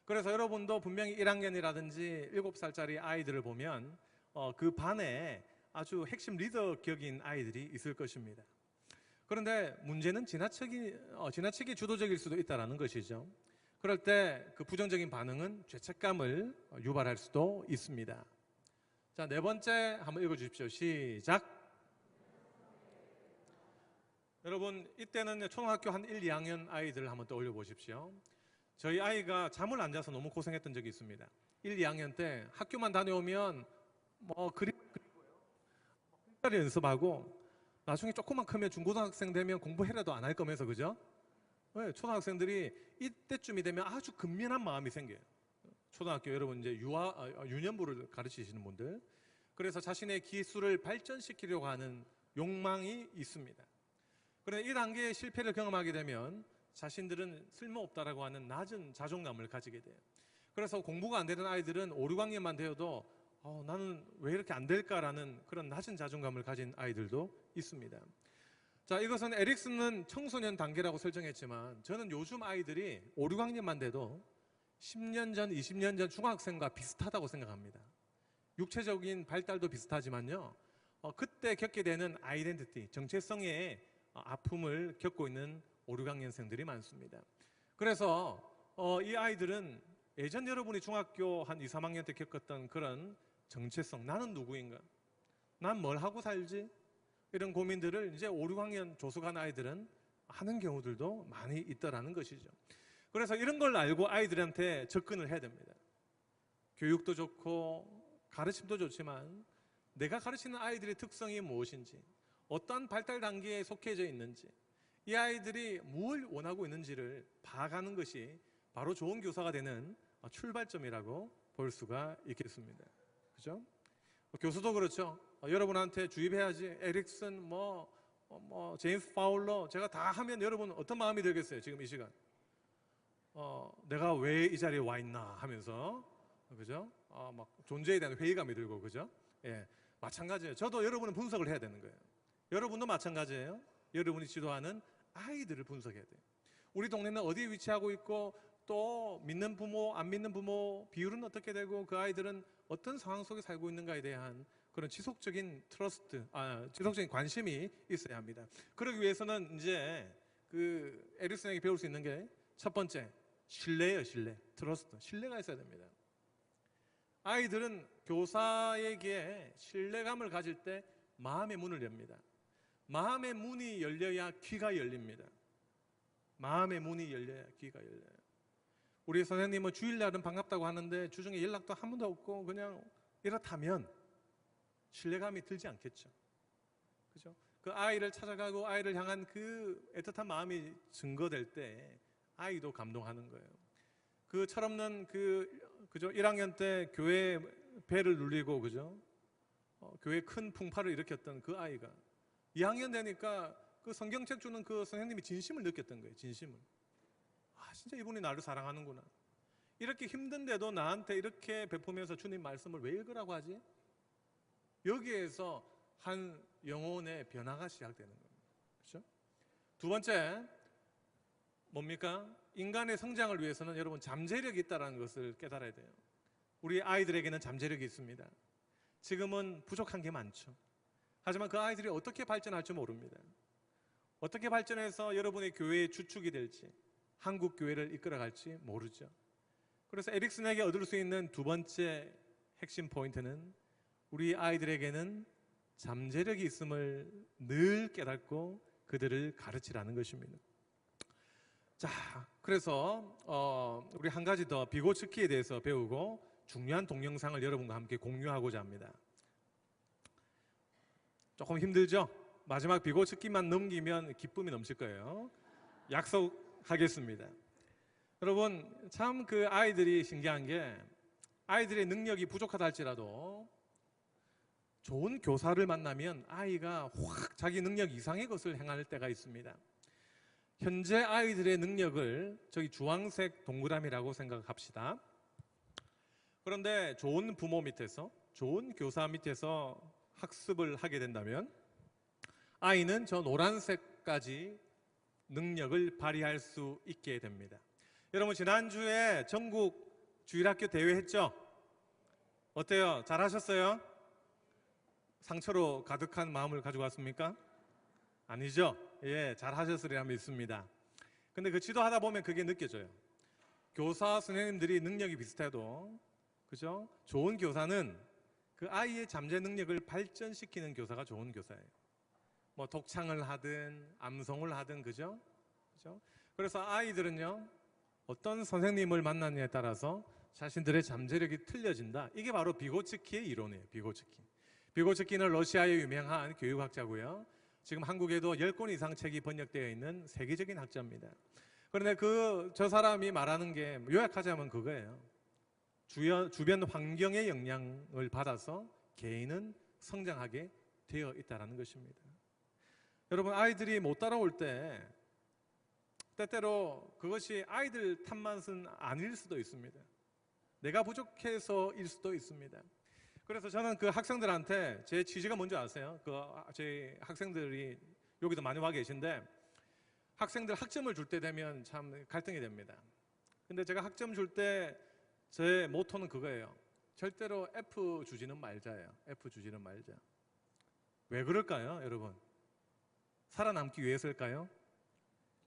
그래서 여러분도 분명히 1학년이라든지 7살짜리 아이들을 보면 그 반에 아주 핵심 리더 격인 아이들이 있을 것입니다. 그런데 문제는 지나치게 주도적일 수도 있다는 것이죠. 그럴 때 그 부정적인 반응은 죄책감을 유발할 수도 있습니다. 자, 네 번째 한번 읽어주십시오. 시작. 여러분, 이때는 초등학교 한 1, 2학년 아이들을 한번 떠올려 보십시오. 저희 아이가 잠을 안 자서 너무 고생했던 적이 있습니다. 1, 2학년 때 학교만 다녀오면 그리고요, 글자리 연습하고 나중에 조금만 크면 중고등학생 되면 공부해라도 안 할 거면서, 그죠? 네, 초등학생들이 이때쯤이 되면 아주 근면한 마음이 생겨요. 초등학교 여러분 이제 유년부를 가르치시는 분들, 그래서 자신의 기술을 발전시키려고 하는 욕망이 있습니다. 그런데 이 단계의 실패를 경험하게 되면 자신들은 쓸모없다라고 하는 낮은 자존감을 가지게 돼요. 그래서 공부가 안 되는 아이들은 5, 6학년만 되어도 나는 왜 이렇게 안 될까라는 그런 낮은 자존감을 가진 아이들도 있습니다. 자, 이것은 에릭슨은 청소년 단계라고 설정했지만 저는 요즘 아이들이 5, 6학년만 돼도 10년 전, 20년 전 중학생과 비슷하다고 생각합니다. 육체적인 발달도 비슷하지만요, 그때 겪게 되는 아이덴티티, 정체성의 아픔을 겪고 있는 5, 6학년생들이 많습니다. 그래서 이 아이들은 예전 여러분이 중학교 한 2, 3학년 때 겪었던 그런 정체성, 나는 누구인가? 난 뭘 하고 살지? 이런 고민들을 이제 5, 6학년 조숙한 아이들은 하는 경우들도 많이 있다라는 것이죠. 그래서 이런 걸 알고 아이들한테 접근을 해야 됩니다. 교육도 좋고 가르침도 좋지만 내가 가르치는 아이들의 특성이 무엇인지, 어떤 발달 단계에 속해져 있는지, 이 아이들이 뭘 원하고 있는지를 봐가는 것이 바로 좋은 교사가 되는 출발점이라고 볼 수가 있겠습니다. 그죠? 교수도 그렇죠. 여러분한테 주입해야지. 에릭슨, 제임스 파울러, 제가 다 하면 여러분 어떤 마음이 들겠어요? 지금 이 시간. 내가 왜 이 자리에 와 있나 하면서, 그죠? 막 존재에 대한 회의감이 들고, 그죠? 예, 마찬가지예요. 저도 여러분은 분석을 해야 되는 거예요. 여러분도 마찬가지예요. 여러분이 지도하는 아이들을 분석해야 돼요. 우리 동네는 어디에 위치하고 있고, 또 믿는 부모, 안 믿는 부모 비율은 어떻게 되고, 그 아이들은 어떤 상황 속에 살고 있는가에 대한 그런 지속적인 지속적인 관심이 있어야 합니다. 그러기 위해서는 이제 그 에릭슨에게 배울 수 있는 게 첫 번째, 신뢰예요. 신뢰, 트러스트, 신뢰가 있어야 됩니다. 아이들은 교사에게 신뢰감을 가질 때 마음의 문을 엽니다. 마음의 문이 열려야 귀가 열립니다. 마음의 문이 열려야 귀가 열려요. 우리 선생님은 주일날은 반갑다고 하는데 주중에 연락도 한 번도 없고 그냥 이렇다면 신뢰감이 들지 않겠죠. 그죠? 그 아이를 찾아가고 아이를 향한 그 애틋한 마음이 증거될 때 아이도 감동하는 거예요. 그 철없는 그죠? 1학년 때 교회 배를 눌리고, 그죠? 교회 큰 풍파를 일으켰던 그 아이가 2학년 되니까 그 성경책 주는 그 선생님이 진심을 느꼈던 거예요. 진심을. 진짜 이분이 나를 사랑하는구나. 이렇게 힘든데도 나한테 이렇게 베푸면서 주님 말씀을 왜 읽으라고 하지? 여기에서 한 영혼의 변화가 시작되는 겁니다. 그렇죠? 두 번째, 뭡니까? 인간의 성장을 위해서는 여러분 잠재력이 있다는 것을 깨달아야 돼요. 우리 아이들에게는 잠재력이 있습니다. 지금은 부족한 게 많죠. 하지만 그 아이들이 어떻게 발전할지 모릅니다. 어떻게 발전해서 여러분의 교회의 주축이 될지, 한국 교회를 이끌어갈지 모르죠. 그래서 에릭슨에게 얻을 수 있는 두 번째 핵심 포인트는 우리 아이들에게는 잠재력이 있음을 늘 깨닫고 그들을 가르치라는 것입니다. 자, 그래서 우리 한 가지 더 비고츠키에 대해서 배우고 중요한 동영상을 여러분과 함께 공유하고자 합니다. 조금 힘들죠? 마지막 비고츠키만 넘기면 기쁨이 넘칠 거예요. 약속하겠습니다. 여러분, 참 그 아이들이 신기한 게 아이들의 능력이 부족하다 할지라도 좋은 교사를 만나면 아이가 확 자기 능력 이상의 것을 행할 때가 있습니다. 현재 아이들의 능력을 저기 주황색 동그라미라고 생각합시다. 그런데 좋은 부모 밑에서, 좋은 교사 밑에서 학습을 하게 된다면 아이는 저 노란색까지 능력을 발휘할 수 있게 됩니다. 여러분, 지난주에 전국 주일학교 대회 했죠? 어때요? 잘하셨어요? 상처로 가득한 마음을 가지고 왔습니까? 아니죠? 예, 잘하셨으리라 믿습니다. 근데 그 지도하다 보면 그게 느껴져요. 교사 선생님들이 능력이 비슷해도, 그죠? 좋은 교사는 그 아이의 잠재 능력을 발전시키는 교사가 좋은 교사예요. 뭐 독창을 하든 암송을 하든, 그죠? 그죠? 그래서 아이들은요, 어떤 선생님을 만나느냐에 따라서 자신들의 잠재력이 틀려진다. 이게 바로 비고츠키의 이론이에요. 비고츠키는 러시아의 유명한 교육학자고요. 지금 한국에도 10권 이상 책이 번역되어 있는 세계적인 학자입니다. 그런데 저 사람이 말하는 게 요약하자면 그거예요. 주변 환경의 영향을 받아서 개인은 성장하게 되어 있다는 것입니다. 여러분, 아이들이 못 따라올 때 때때로 그것이 아이들 탓만은 아닐 수도 있습니다. 내가 부족해서일 수도 있습니다. 그래서 저는 그 학생들한테 제 취지가 뭔지 아세요? 제 학생들이 여기도 많이 와 계신데 학생들 학점을 줄 때 되면 참 갈등이 됩니다. 근데 제가 학점 줄 때 제 모토는 그거예요. 절대로 F 주지는 말자예요. F 주지는 말자. 왜 그럴까요, 여러분? 살아남기 위해서일까요?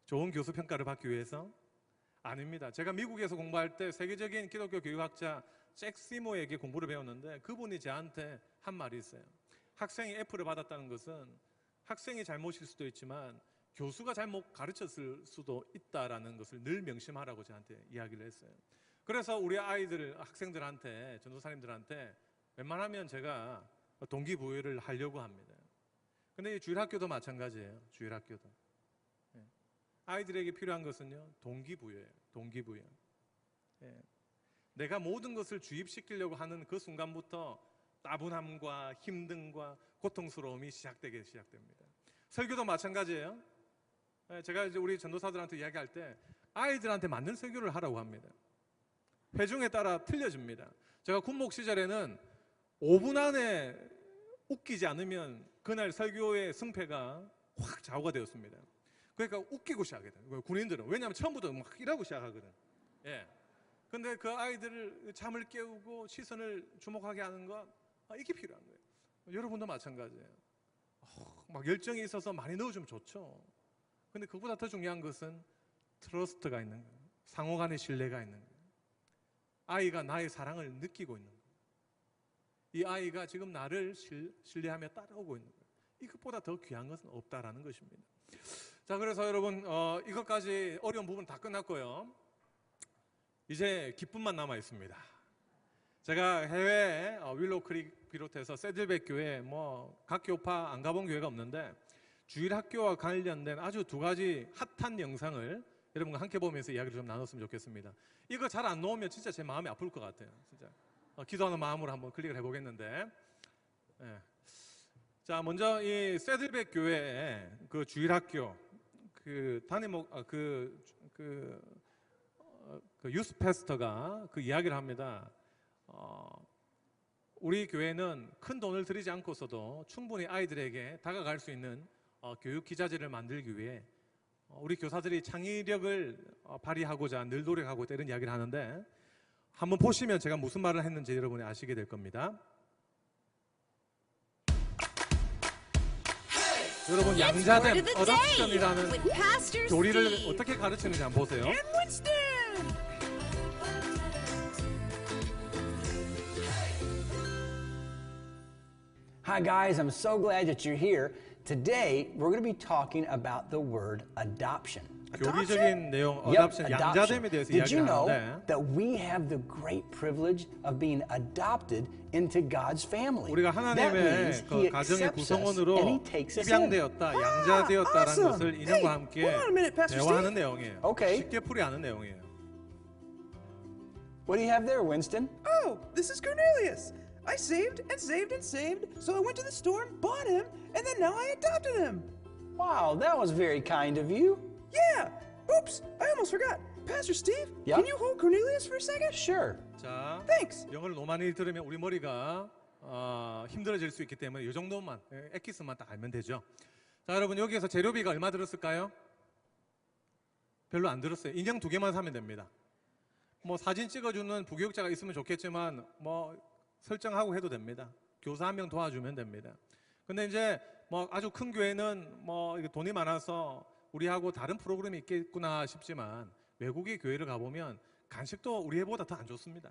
좋은 교수 평가를 받기 위해서? 아닙니다. 제가 미국에서 공부할 때 세계적인 기독교 교육학자 잭 시모에게 공부를 배웠는데 그분이 저한테 한 말이 있어요. 학생이 F를 받았다는 것은 학생이 잘못일 수도 있지만 교수가 잘못 가르쳤을 수도 있다라는 것을 늘 명심하라고 저한테 이야기를 했어요. 그래서 우리 아이들, 학생들한테, 전도사님들한테 웬만하면 제가 동기부여를 하려고 합니다. 근데 이 주일학교도 마찬가지예요. 주일학교도. 아이들에게 필요한 것은요, 동기부여예요. 동기부여. 내가 모든 것을 주입시키려고 하는 그 순간부터 따분함과 힘듦과 고통스러움이 시작됩니다. 설교도 마찬가지예요. 제가 이제 우리 전도사들한테 이야기할 때 아이들한테 맞는 설교를 하라고 합니다. 회중에 따라 틀려집니다. 제가 군목 시절에는 5분 안에 웃기지 않으면 그날 설교의 승패가 확 좌우가 되었습니다. 그러니까 웃기고 시작해야 돼요. 군인들은. 왜냐하면 처음부터 막 이라고 시작하거든. 예. 근데 그 아이들을 잠을 깨우고 시선을 주목하게 하는 것, 이게 필요한 거예요. 여러분도 마찬가지예요. 막 열정이 있어서 많이 넣어주면 좋죠. 근데 그보다 더 중요한 것은 트러스트가 있는 거예요. 상호 간의 신뢰가 있는 거예요. 아이가 나의 사랑을 느끼고 있는 거예요. 이 아이가 지금 나를 신뢰하며 따라오고 있는 거예요. 이것보다 더 귀한 것은 없다라는 것입니다. 자, 그래서 여러분, 이것까지 어려운 부분 다 끝났고요. 이제 기쁨만 남아 있습니다. 제가 해외 윌로우크릭 비롯해서 새들백 교회 각 교파 안 가본 교회가 없는데 주일학교와 관련된 아주 두 가지 핫한 영상을 여러분과 함께 보면서 이야기를 좀 나눴으면 좋겠습니다. 이거 잘 안 나오면 진짜 제 마음이 아플 것 같아요. 진짜 기도하는 마음으로 한번 클릭을 해보겠는데, 자, 먼저 이 새들백 교회의 그 주일학교 유스 패스터가 그 이야기를 합니다. 우리 교회는 큰 돈을 들이지 않고서도 충분히 아이들에게 다가갈 수 있는 교육 기자재를 만들기 위해 우리 교사들이 창의력을 발휘하고자 늘 노력하고 있다 이런 이야기를 하는데 한번 보시면 제가 무슨 말을 했는지 여러분이 아시게 될 겁니다. 여러분 양자된 어답션이라는 교리를 어떻게 가르치는지 한번 보세요. Hi guys, I'm so glad that you're here. Today we're going to be talking about the word adoption. 교리적인 내용, Yep, 어답션, 양자됨에 대해서 Did you 이야기를 know 하는데 that we have the great privilege of being adopted into God's family? 우리가 That means 하나님의 그 He 가정의 accepts us and 구성원으로 He takes us in. 입양되었다, 양자되었다라는 awesome. 것을 인형과 Hey, 함께 hold on a minute, Pastor 대화하는 내용이에요. Okay. 쉽게 풀이하는 내용이에요. What do you have there, Winston? Oh, this is Cornelius. I saved and saved and saved, so I went to the store and bought him, and then now I adopted him. Wow, that was very kind of you. Yeah. Oops, I almost forgot. Pastor Steve, Yeah? can you hold Cornelius for a second? Sure. 자, Thanks. 영어를 너무 많이 들으면 우리 머리가 힘들어질 수 있기 때문에 이 정도만, 엑기스만 딱 알면 되죠. 자, 여러분 여기에서 재료비가 얼마 들었을까요? 별로 안 들었어요. 인형 2개만 사면 됩니다. 뭐 사진 찍어주는 부교육자가 있으면 좋겠지만 뭐 설정하고 해도 됩니다. 교사 1명 도와주면 됩니다. 근데 이제 뭐 아주 큰 교회는 뭐 돈이 많아서 우리하고 다른 프로그램이 있겠구나 싶지만 외국의 교회를 가보면 간식도 우리 애보다 더 안 좋습니다.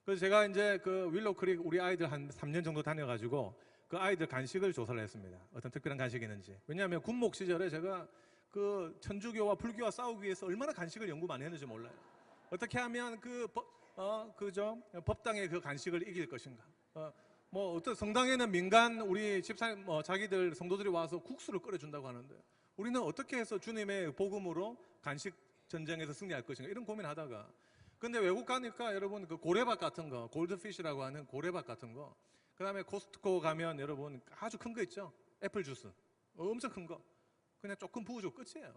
그래서 제가 이제 그 윌로크릭 우리 아이들 한 3년 정도 다녀가지고 그 아이들 간식을 조사를 했습니다. 어떤 특별한 간식이 있는지. 왜냐하면 군목 시절에 제가 그 천주교와 불교와 싸우기 위해서 얼마나 간식을 연구 많이 했는지 몰라요. 어떻게 하면 법당의 그 간식을 이길 것인가. 뭐 어떤 성당에는 민간 우리 집사님 자기들 성도들이 와서 국수를 끓여준다고 하는데 우리는 어떻게 해서 주님의 복음으로 간식 전쟁에서 승리할 것인가 이런 고민하다가 근데 외국 가니까 여러분 그 고래밥 같은 거 골드피쉬라고 하는 고래밥 같은 거 그다음에 코스트코 가면 여러분 아주 큰 거 있죠. 애플 주스 엄청 큰 거 그냥 조금 부어주고 끝이에요.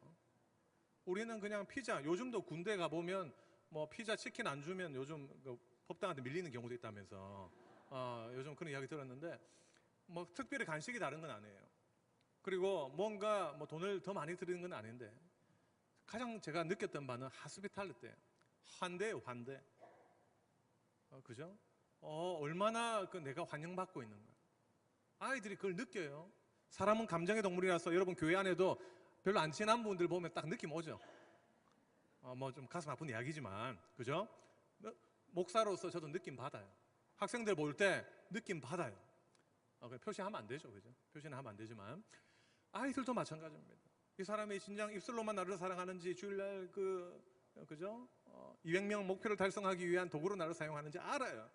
우리는 그냥 피자 요즘도 군대 가보면 뭐 피자 치킨 안 주면 요즘 그 법당한테 밀리는 경우도 있다면서 요즘 그런 이야기 들었는데 뭐 특별히 간식이 다른 건 아니에요. 그리고 뭔가 뭐 돈을 더 많이 드리는 건 아닌데 가장 제가 느꼈던 바는 하스피탈리티예요. 환대예요, 환대. 그죠? 얼마나 그 내가 환영받고 있는가. 아이들이 그걸 느껴요. 사람은 감정의 동물이라서 여러분 교회 안에도 별로 안 친한 분들 보면 딱 느낌 오죠. 뭐 좀 가슴 아픈 이야기지만 그죠? 목사로서 저도 느낌 받아요. 학생들 볼 때 느낌 받아요. 표시하면 안 되죠, 그죠? 표시는 하면 안 되지만 아이들도 마찬가지입니다. 이 사람이 진정 입술로만 나를 사랑하는지 주일날 그죠? 200명 목표를 달성하기 위한 도구로 나를 사용하는지 알아요.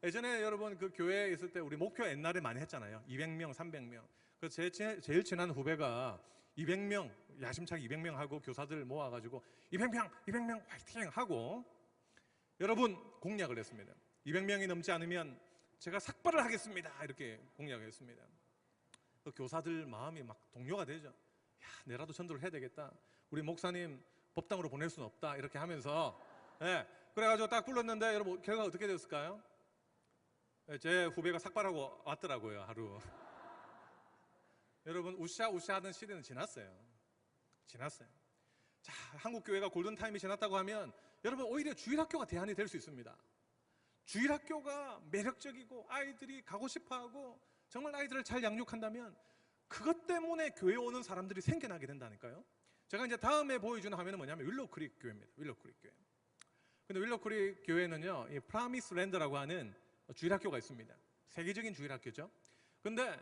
예전에 여러분 그 교회에 있을 때 우리 목표 옛날에 많이 했잖아요. 200명, 300명. 그 제일 친한 후배가 200명 야심차게 200명 하고 교사들 모아가지고 200명 화이팅 하고 여러분 공약을 했습니다. 200명이 넘지 않으면 제가 삭발을 하겠습니다. 이렇게 공약을 했습니다. 그 교사들 마음이 막 동요가 되죠. 야, 내라도 전도를 해야 되겠다. 우리 목사님 법당으로 보낼 수는 없다. 이렇게 하면서 그래가지고 딱 불렀는데 여러분 결과가 어떻게 됐을까요? 제 후배가 삭발하고 왔더라고요. 하루. 여러분 우샤우샤 하던 시대는 지났어요. 자, 한국 교회가 골든타임이 지났다고 하면 여러분 오히려 주일학교가 대안이 될 수 있습니다. 주일학교가 매력적이고 아이들이 가고 싶어하고 정말 아이들을 잘 양육한다면 그것 때문에 교회에 오는 사람들이 생겨나게 된다니까요. 제가 이제 다음에 보여주는 화면은 뭐냐면 윌로크릭 교회입니다. 윌로크릭 교회. 근데 윌로크릭 교회는요, 이 프라미스 랜드라고 하는 주일학교가 있습니다. 세계적인 주일학교죠. 근데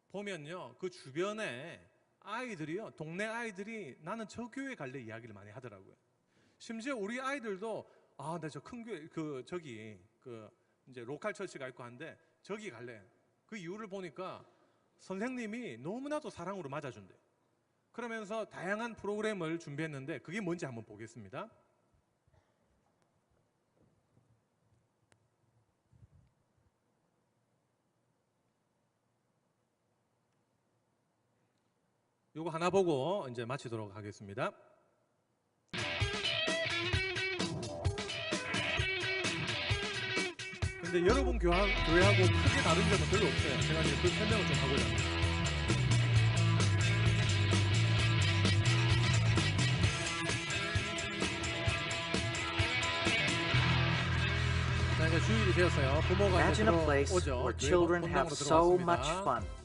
보면요, 그 주변에 아이들이요, 동네 아이들이 나는 저 교회 갈래 이야기를 많이 하더라고요. 심지어 우리 아이들도 나 저 큰 교회 저기 이제 로컬 처치가 있고 한데 저기 갈래. 그 이유를 보니까 선생님이 너무나도 사랑으로 맞아준대. 그러면서 다양한 프로그램을 준비했는데 그게 뭔지 한번 보겠습니다. 요거 하나 보고 이제 마치도록 하겠습니다. 근데 여러분 교회하고 크게 다른 점은 별로 없어요. 제가 이제 그 설명을 좀 하고자 합니다. 주일이 되었어요. 부모가 이제 Imagine a place 들어오죠. where 교회 children 본당으로 have so much 들어왔습니다. fun.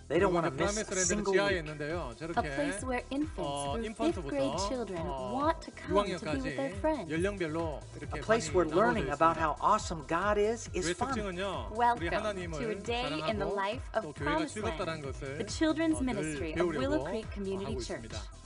They don't want to 그리고 miss a 프라미스랜드는 single 지하에 week. 있는데요. A 저렇게 place where infants through fifth grade children want to come to be with their 6학년까지 friends. 연령별로 이렇게 A place 방이 where learning 나눠져 about 있습니다. how awesome God is 교회 fun. 특징은요. 우리 Welcome to a 하나님을 day in the 사랑하고 life of 또 교회가 Promised 즐겁다는 Land, 것을 the children's 늘 ministry of Willow 배우려고 Creek Community 하고 Church. 있습니다.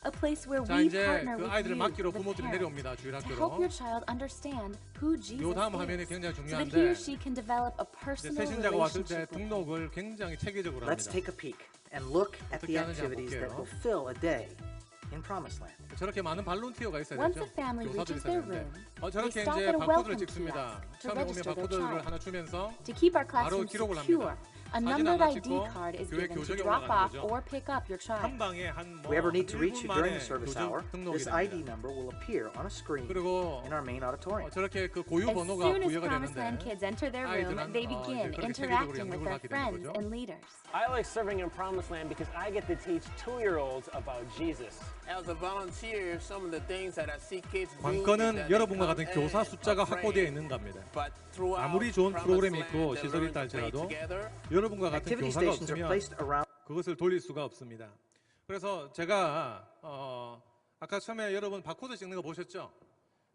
A place where 자 we 이제 partner 그 with 아이들을 you, 맡기로 the 부모들이 parents, 내려옵니다. to help 주일학교로. your child understand who Jesus 요 다음 화면이 is, 굉장히 so that he or 중요한데 she can develop a 이제 personal 새신자가 왔을 때 relationship with you. 등록을 굉장히 체계적으로 Let's 합니다. take a peek and look at 어떻게 the 하는지 한번 activities that 볼게요. will fill a day in Promised Land. 저렇게 많은 발론티어가 있어야 Once 되죠. a family 교사들이 reaches 있어야 their 되는데 room, 저렇게 they stop 이제 at a 바코드를 welcome 찍습니다. kiosk to 처음에 오면 register their 바코드를 child. 하나 주면서 To keep our 바로 classrooms 기록을 secure, 합니다. a 사진 numbered 하나 ID 찍고 card is 교회 given to 교정에 drop 올라가는 off 거죠. or pick up your child. 한 방에 If we ever need to reach you during the 1분 service 만에 hour, 등록이 this ID 됩니다. number will appear on a screen 그리고 in our main auditorium. 저렇게 그 고유 As 번호가 soon as 부여가 Promised Land 되는데 kids enter their room, 아이들은 they begin 그렇게 interacting 체계적으로 with 양육을 their 받게 되는 friends 거죠. and leaders. I like serving in Promised Land because I get to teach 2-year-olds about Jesus. As a volunteer, some of the things that I see kids do 관건은 여러분과 같은 교사 숫자가 확보되어 있는가입니다. 아무리 좋은 프로그램이 있고 시설이 있다 할지라도 여러분과 같은 Activity 교사가 stations are 없으면 placed around. 그것을 돌릴 수가 없습니다. 그래서 제가 아까 처음에 여러분 바코드 찍는 거 보셨죠?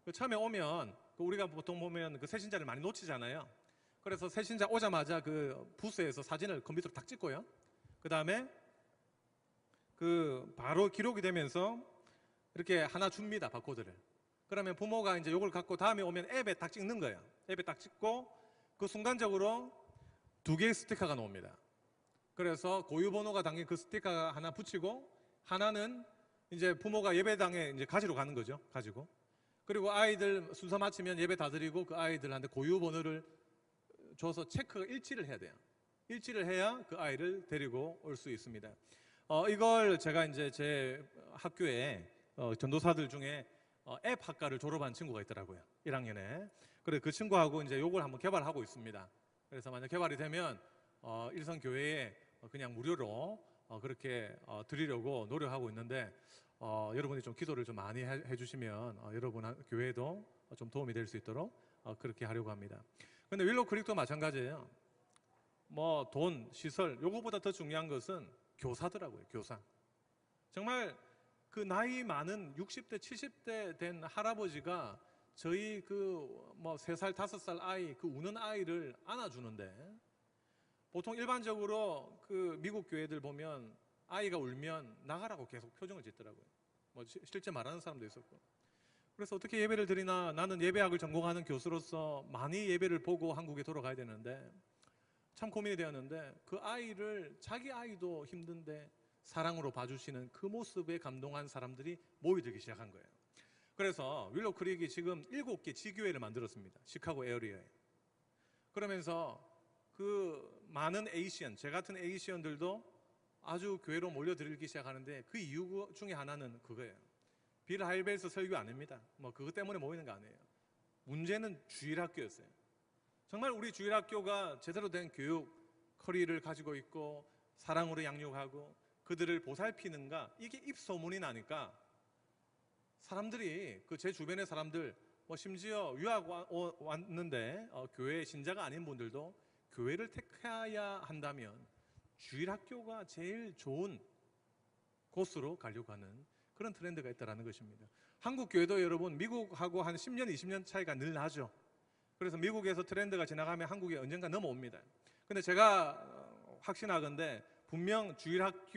그 처음에 오면 우리가 보통 보면 그 새신자를 많이 놓치잖아요. 그래서 새신자 오자마자 그 부스에서 사진을 컴퓨터로 딱 찍고요. 그 다음에 그 바로 기록이 되면서 이렇게 하나 줍니다, 바코드를. 그러면 부모가 이제 요걸 갖고 다음에 오면 앱에 딱 찍는 거예요. 앱에 딱 찍고 그 순간적으로 2개의 스티커가 나옵니다. 그래서 고유 번호가 담긴 그 스티커 하나 붙이고 하나는 이제 부모가 예배당에 이제 가지러 가는 거죠. 가지고. 그리고 아이들 순서 마치면 예배 다 드리고 그 아이들한테 고유 번호를 줘서 체크가 일치를 해야 돼요. 일치를 해야 그 아이를 데리고 올 수 있습니다. 이걸 제가 이제 제 학교에 전도사들 중에 앱 학과를 졸업한 친구가 있더라고요. 1학년에. 그래서 그 친구하고 이제 요걸 한번 개발하고 있습니다. 그래서 만약 개발이 되면 일선 교회에 그냥 무료로 그렇게 드리려고 노력하고 있는데 여러분이 좀 기도를 좀 많이 해주시면 여러분 교회에도 좀 도움이 될 수 있도록 그렇게 하려고 합니다. 근데 윌로우 크릭도 마찬가지예요. 뭐 돈, 시설, 요거보다 더 중요한 것은 교사더라고요. 교사. 정말 그 나이 많은 60대, 70대 된 할아버지가 저희 그 뭐 3살, 5살 아이, 그 우는 아이를 안아주는데 보통 일반적으로 그 미국 교회들 보면 아이가 울면 나가라고 계속 표정을 짓더라고요. 뭐 실제 말하는 사람도 있었고. 그래서 어떻게 예배를 드리나, 나는 예배학을 전공하는 교수로서 많이 예배를 보고 한국에 돌아가야 되는데 참 고민이 되었는데 그 아이를 자기 아이도 힘든데 사랑으로 봐주시는 그 모습에 감동한 사람들이 모이들기 시작한 거예요. 그래서 윌로우 크릭이 지금 7개 지교회를 만들었습니다. 시카고 에어리어에. 그러면서 그 많은 에이시언, 제 같은 에이시언들도 아주 교회로 몰려들기 시작하는데 그 이유 중에 하나는 그거예요. 빌 하일벨스 설교 아닙니다. 뭐 그것 때문에 모이는 거 아니에요. 문제는 주일학교였어요. 정말 우리 주일학교가 제대로 된 교육 커리를 가지고 있고 사랑으로 양육하고 그들을 보살피는가, 이게 입소문이 나니까 사람들이 그 제 주변의 사람들 뭐 심지어 유학 왔는데 교회 신자가 아닌 분들도 교회를 택해야 한다면 주일학교가 제일 좋은 곳으로 가려고 하는 그런 트렌드가 있다는 것입니다. 한국 교회도 여러분 미국하고 한 10년, 20년 차이가 늘 나죠. 그래서 미국에서 트렌드가 지나가면 한국에 언젠가 넘어옵니다. 근데 제가 확신하건대 분명 주일학교에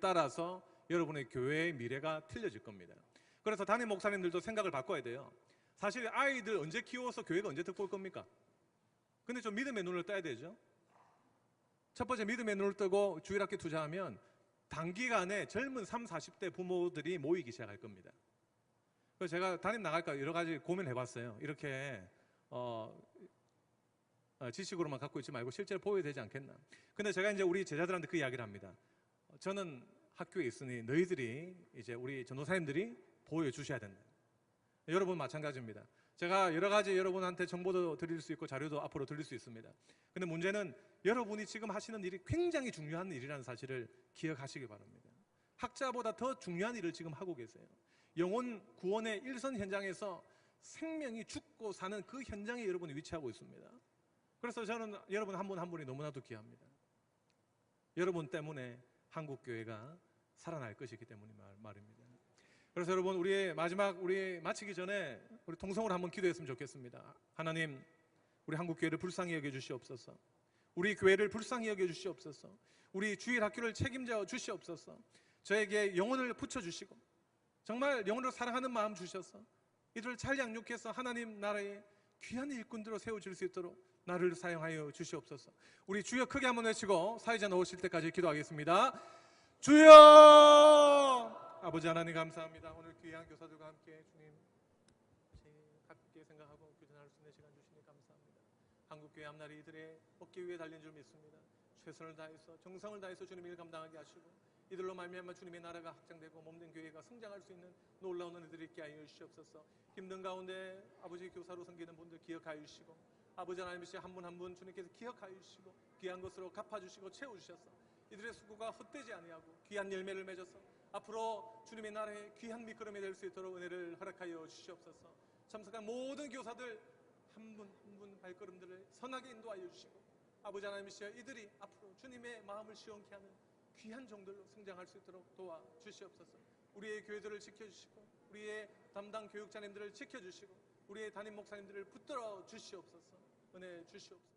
따라서 여러분의 교회의 미래가 틀려질 겁니다. 그래서 담임 목사님들도 생각을 바꿔야 돼요. 사실 아이들 언제 키워서 교회가 언제 득볼 겁니까? 근데 좀 믿음의 눈을 떠야 되죠. 첫 번째 믿음의 눈을 뜨고 주일학교 투자하면 단기간에 젊은 30, 40대 부모들이 모이기 시작할 겁니다. 그래서 제가 담임 나갈까 여러 가지 고민을 해봤어요. 이렇게 지식으로만 갖고 있지 말고 실제로 보여야 되지 않겠나. 근데 제가 이제 우리 제자들한테 그 이야기를 합니다. 저는 학교에 있으니 너희들이 이제 우리 전도사님들이 보여주셔야 된다. 여러분 마찬가지입니다. 제가 여러 가지 여러분한테 정보도 드릴 수 있고 자료도 앞으로 드릴 수 있습니다. 근데 문제는 여러분이 지금 하시는 일이 굉장히 중요한 일이라는 사실을 기억하시기 바랍니다. 학자보다 더 중요한 일을 지금 하고 계세요. 영혼 구원의 일선 현장에서 생명이 죽고 사는 그 현장에 여러분이 위치하고 있습니다. 그래서 저는 여러분 한 분 한 분이 너무나도 귀합니다. 여러분 때문에 한국교회가 살아날 것이기 때문에 말입니다. 그래서 여러분 우리 마치기 전에 우리 통성으로 한번 기도했으면 좋겠습니다. 하나님, 우리 한국교회를 불쌍히 여겨주시옵소서. 우리 교회를 불쌍히 여겨주시옵소서. 우리 주일학교를 책임져 주시옵소서. 저에게 영혼을 붙여주시고 정말 영혼을 사랑하는 마음 주셔서 이들을 잘 양육해서 하나님 나라의 귀한 일꾼들로 세워질 수 있도록 나를 사용하여 주시옵소서. 우리 주여 크게 한번 외치고 사회자 나오실 때까지 기도하겠습니다. 주여! 아버지 하나님 감사합니다. 오늘 귀한 교사들과 함께 주님 함께 생각하고 교전할 수 있는 시간 주시니 감사합니다. 한국교회 앞날이 이들의 어깨 위에 달린 줄 믿습니다. 최선을 다해서 정성을 다해서 주님의 일 감당하게 하시고 이들로 말미암아 주님의 나라가 확장되고 몸된 교회가 성장할 수 있는 놀라운 은혜들이 있게 하여 주시옵소서. 힘든 가운데 아버지 교사로 섬기는 분들 기억하여 주시고 아버지 하나님이시 한 분 한 분 주님께서 기억하여 주시고 귀한 것으로 갚아주시고 채워주셔서 이들의 수고가 헛되지 아니하고 귀한 열매를 맺어서 앞으로 주님의 나라의 귀한 밑거름이 될 수 있도록 은혜를 허락하여 주시옵소서. 참석한 모든 교사들 한 분 한 분 발걸음들을 선하게 인도하여 주시고 아버지 하나님이시여 이들이 앞으로 주님의 마음을 시원케 하는 귀한 종들로 성장할 수 있도록 도와주시옵소서. 우리의 교회들을 지켜주시고 우리의 담당 교육자님들을 지켜주시고 우리의 담임 목사님들을 붙들어 주시옵소서. 은혜 주시옵소서.